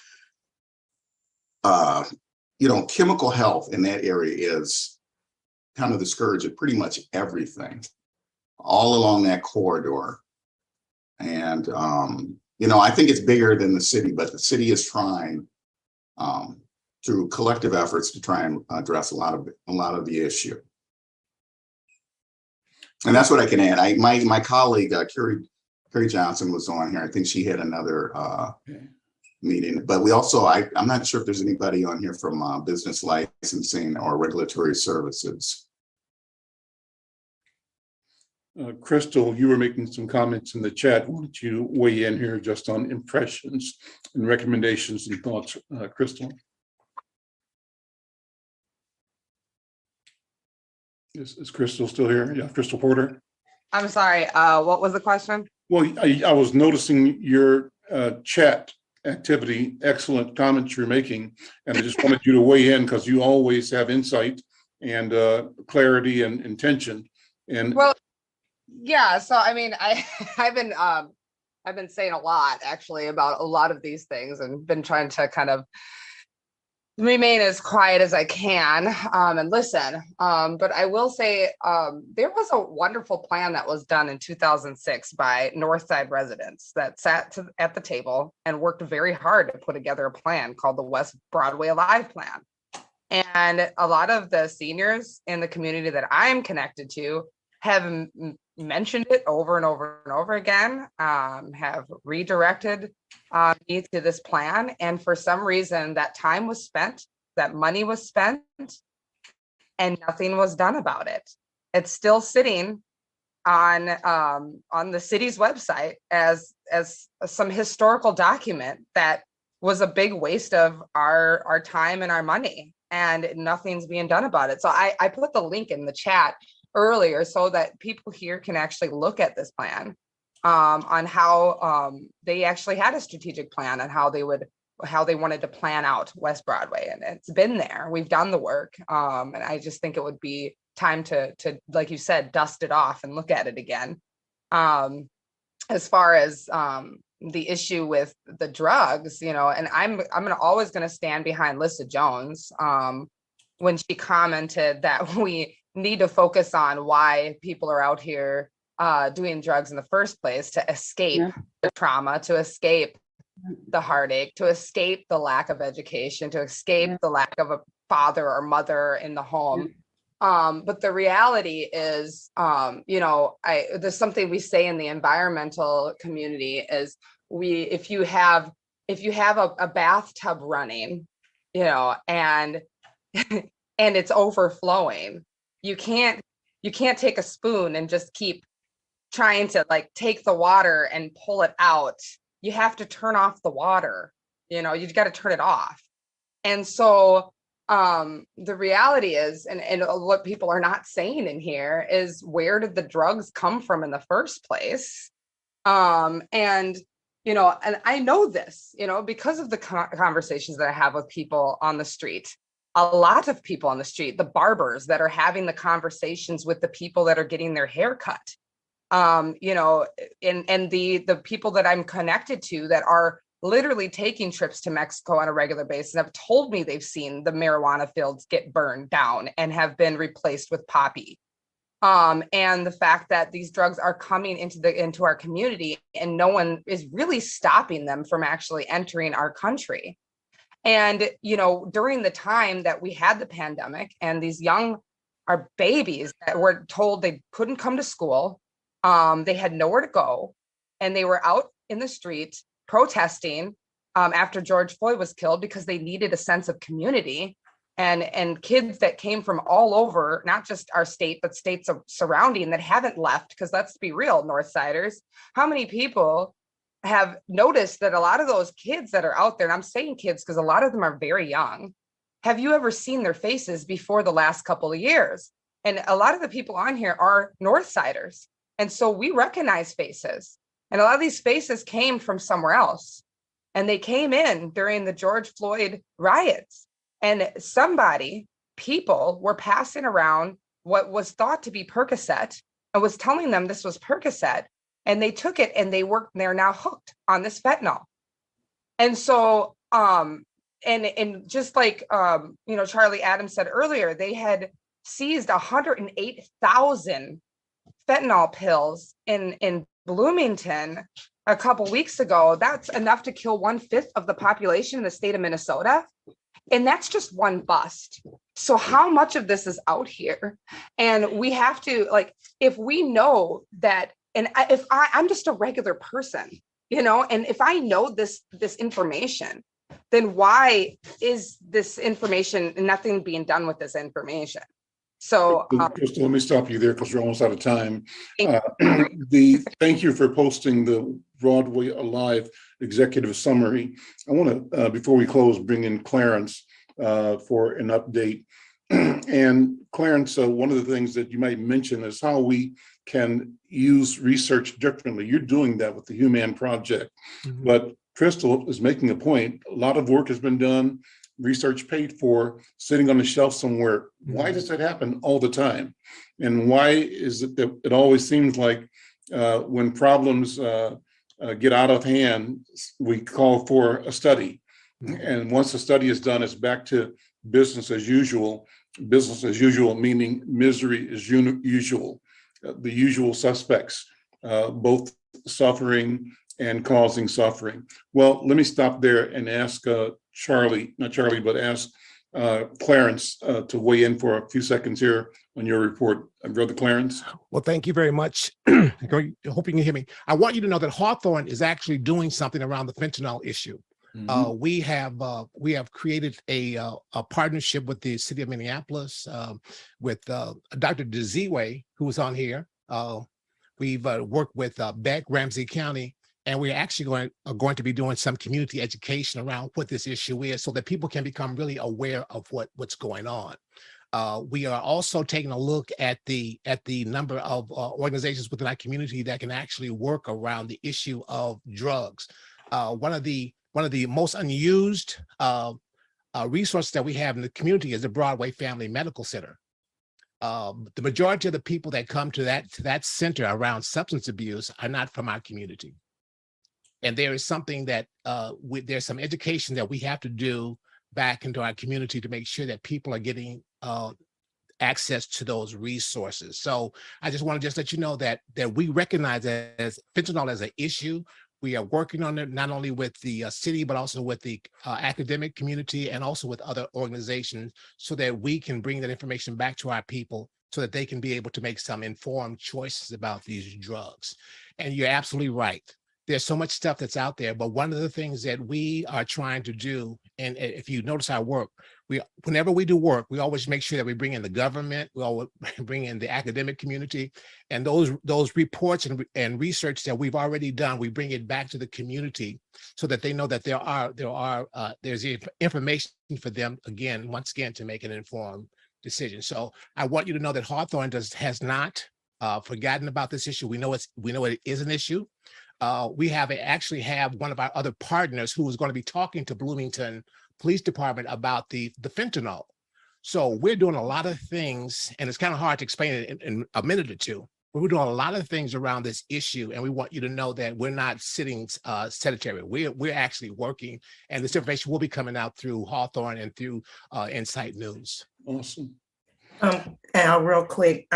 chemical health in that area is kind of the scourge of pretty much everything all along that corridor. And, I think it's bigger than the city, but the city is trying through collective efforts to try and address a lot of the issue. And that's what I can add. My colleague, Carrie Johnson, was on here. I think she had another meeting, but we also, I'm not sure if there's anybody on here from business licensing or regulatory services. Crystal, you were making some comments in the chat. Why don't you weigh in here just on impressions and recommendations and thoughts, Crystal? Is Crystal still here? Yeah, Crystal Porter. I'm sorry, what was the question? Well, I was noticing your chat activity, excellent comments you're making, and I just wanted you to weigh in because you always have insight and clarity and intention. And well, yeah, so I mean, I've been saying a lot actually about a lot of these things and been trying to kind of remain as quiet as I can and listen. But I will say there was a wonderful plan that was done in 2006 by Northside residents that sat at the table and worked very hard to put together a plan called the West Broadway Alive Plan. And a lot of the seniors in the community that I'm connected to have mentioned it over and over and over again, have redirected me to this plan. And for some reason, that time was spent, that money was spent, and nothing was done about it. It's still sitting on the city's website as some historical document that was a big waste of our time and our money, and nothing's being done about it. So I put the link in the chat earlier so that people here can actually look at this plan on how they actually had a strategic plan on how they wanted to plan out West Broadway, and it's been there. We've done the work, and I just think it would be time to like you said, dust it off and look at it again. As far as the issue with the drugs, and I'm always going to stand behind Lissa Jones when she commented that we need to focus on why people are out here doing drugs in the first place, to escape the trauma, to escape the heartache, to escape the lack of education, to escape the lack of a father or mother in the home. But the reality is, there's something we say in the environmental community is if you have a bathtub running, and it's overflowing, you can't take a spoon and just keep trying to like take the water and pull it out. You have to turn off the water, you got to turn it off. And so the reality is, and what people are not saying in here is, where did the drugs come from in the first place? And I know this, because of the conversations that I have with people on the street. A lot of people on the street, the barbers that are having the conversations with the people that are getting their hair cut, and the people that I'm connected to that are literally taking trips to Mexico on a regular basis have told me they've seen the marijuana fields get burned down and have been replaced with poppy. And the fact that these drugs are coming into our community and no one is really stopping them from actually entering our country. And, during the time that we had the pandemic and our babies that were told they couldn't come to school, they had nowhere to go, and they were out in the street protesting after George Floyd was killed because they needed a sense of community, and kids that came from all over, not just our state, but states surrounding that haven't left, because let's be real, Northsiders, how many people have noticed that a lot of those kids that are out there, and I'm saying kids because a lot of them are very young, have you ever seen their faces before the last couple of years? And a lot of the people on here are Northsiders. And so we recognize faces. And a lot of these faces came from somewhere else. And they came in during the George Floyd riots. And people were passing around what was thought to be Percocet and was telling them this was Percocet. And they took it and they're now hooked on this fentanyl. And so, and just like, Charlie Adams said earlier, they had seized 108,000 fentanyl pills in Bloomington a couple weeks ago. That's enough to kill 1/5 of the population in the state of Minnesota. And that's just one bust. So how much of this is out here? And we have to, if we know that, and if I'm just a regular person, and if I know this information, then why is this information, nothing being done with this information? So Crystal, let me stop you there because we're almost out of time. Thank you for posting the Broadway Alive executive summary. I want to, before we close, bring in Clarence for an update. And Clarence, one of the things that you might mention is how we can use research differently. You're doing that with the Human Project, but Crystal is making a point. A lot of work has been done, research paid for, sitting on the shelf somewhere. Why does that happen all the time? And why is it that it always seems like when problems get out of hand, we call for a study. And once the study is done, it's back to business as usual. Business as usual, meaning misery is usual. The usual suspects, both suffering and causing suffering. Well, let me stop there and ask ask Clarence to weigh in for a few seconds here on your report. Brother Clarence. Well, thank you very much. I hope you can hear me. I want you to know that Hawthorne is actually doing something around the fentanyl issue. We have created a partnership with the city of Minneapolis, with Dr. Deziwe, who was on here. We've worked with Beck, Ramsey County, And we're actually going to be doing some community education around what this issue is so that people can become really aware of what's going on. We are also taking a look at the number of organizations within our community that can actually work around the issue of drugs. One of the most unused resources that we have in the community is the Broadway Family Medical Center. The majority of the people that come to that center around substance abuse are not from our community. And there is something that there's some education that we have to do back into our community to make sure that people are getting access to those resources. So I just want to let you know that we recognize as fentanyl as an issue. We are working on it not only with the city, but also with the academic community and also with other organizations so that we can bring that information back to our people so that they can be able to make some informed choices about these drugs. And you're absolutely right. There's so much stuff that's out there, but one of the things that we are trying to do, and if you notice our work, whenever we do work, we always make sure that we bring in the government, we always bring in the academic community, and those reports and research that we've already done, we bring it back to the community so that they know that there's information for them once again to make an informed decision. So I want you to know that Hawthorne has not forgotten about this issue. We know it is an issue. We actually have one of our other partners who is going to be talking to Bloomington Police Department about the fentanyl. So we're doing a lot of things, and it's kind of hard to explain it in a minute or two, but we're doing a lot of things around this issue, and we want you to know that we're not sitting sedentary. We're actually working, and this information will be coming out through Hawthorne and through Insight News. Awesome. Al, real quick,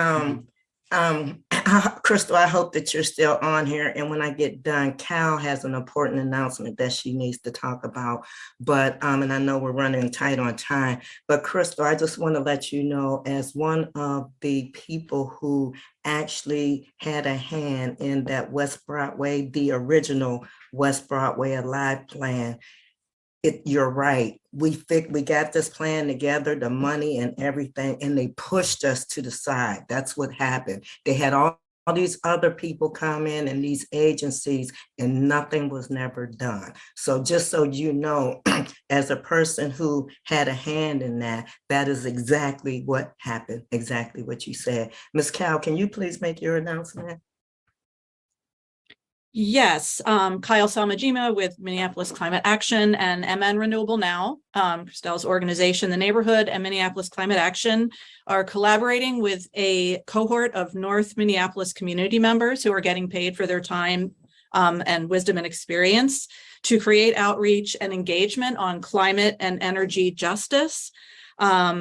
Crystal, I hope that you're still on here. And when I get done, Cal has an important announcement that she needs to talk about. But, and I know we're running tight on time, but Crystal, I just want to let you know, as one of the people who actually had a hand in that West Broadway, the original West Broadway Alive plan, you're right. We got this plan together, the money and everything, and they pushed us to the side. That's what happened. They had all these other people come in and these agencies, and nothing was never done. So just so you know, as a person who had a hand in that, that is exactly what happened, exactly what you said. Ms. Cal, can you please make your announcement? Yes, Kyle Salmajima with Minneapolis Climate Action and MN Renewable Now, Christelle's organization, the neighborhood and Minneapolis Climate Action are collaborating with a cohort of North Minneapolis community members who are getting paid for their time and wisdom and experience to create outreach and engagement on climate and energy justice.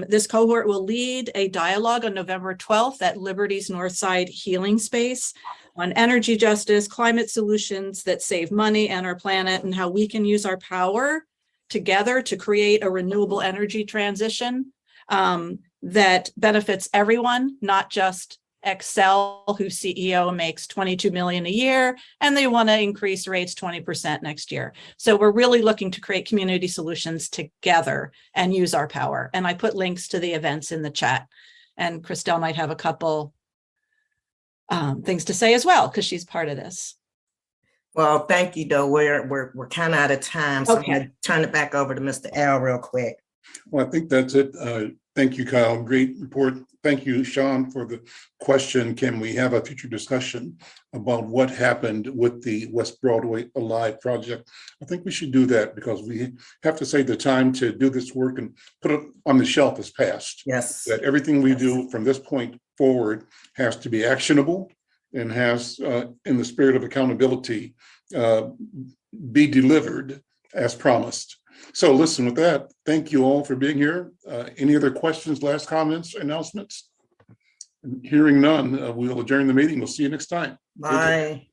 This cohort will lead a dialogue on November 12th at Liberty's Northside Healing Space on energy justice, climate solutions that save money and our planet, and how we can use our power together to create a renewable energy transition that benefits everyone, not just Excel, whose CEO makes $22 million a year, and they want to increase rates 20% next year. So we're really looking to create community solutions together and use our power. And I put links to the events in the chat, and Christelle might have a couple things to say as well, because she's part of this. Well, thank you, though. We're kind of out of time, so okay. I'm going to turn it back over to Mr. L real quick. Well, I think that's it. Thank you, Kyle. Great report. Thank you, Sean, for the question. Can we have a future discussion about what happened with the West Broadway Alive project? I think we should do that because we have to say the time to do this work and put it on the shelf has passed. Yes. That everything we do from this point forward has to be actionable and has, in the spirit of accountability, be delivered as promised. So listen, with that, thank you all for being here. Any other questions, last comments, announcements? Hearing none, we will adjourn the meeting. We'll see you next time. Bye.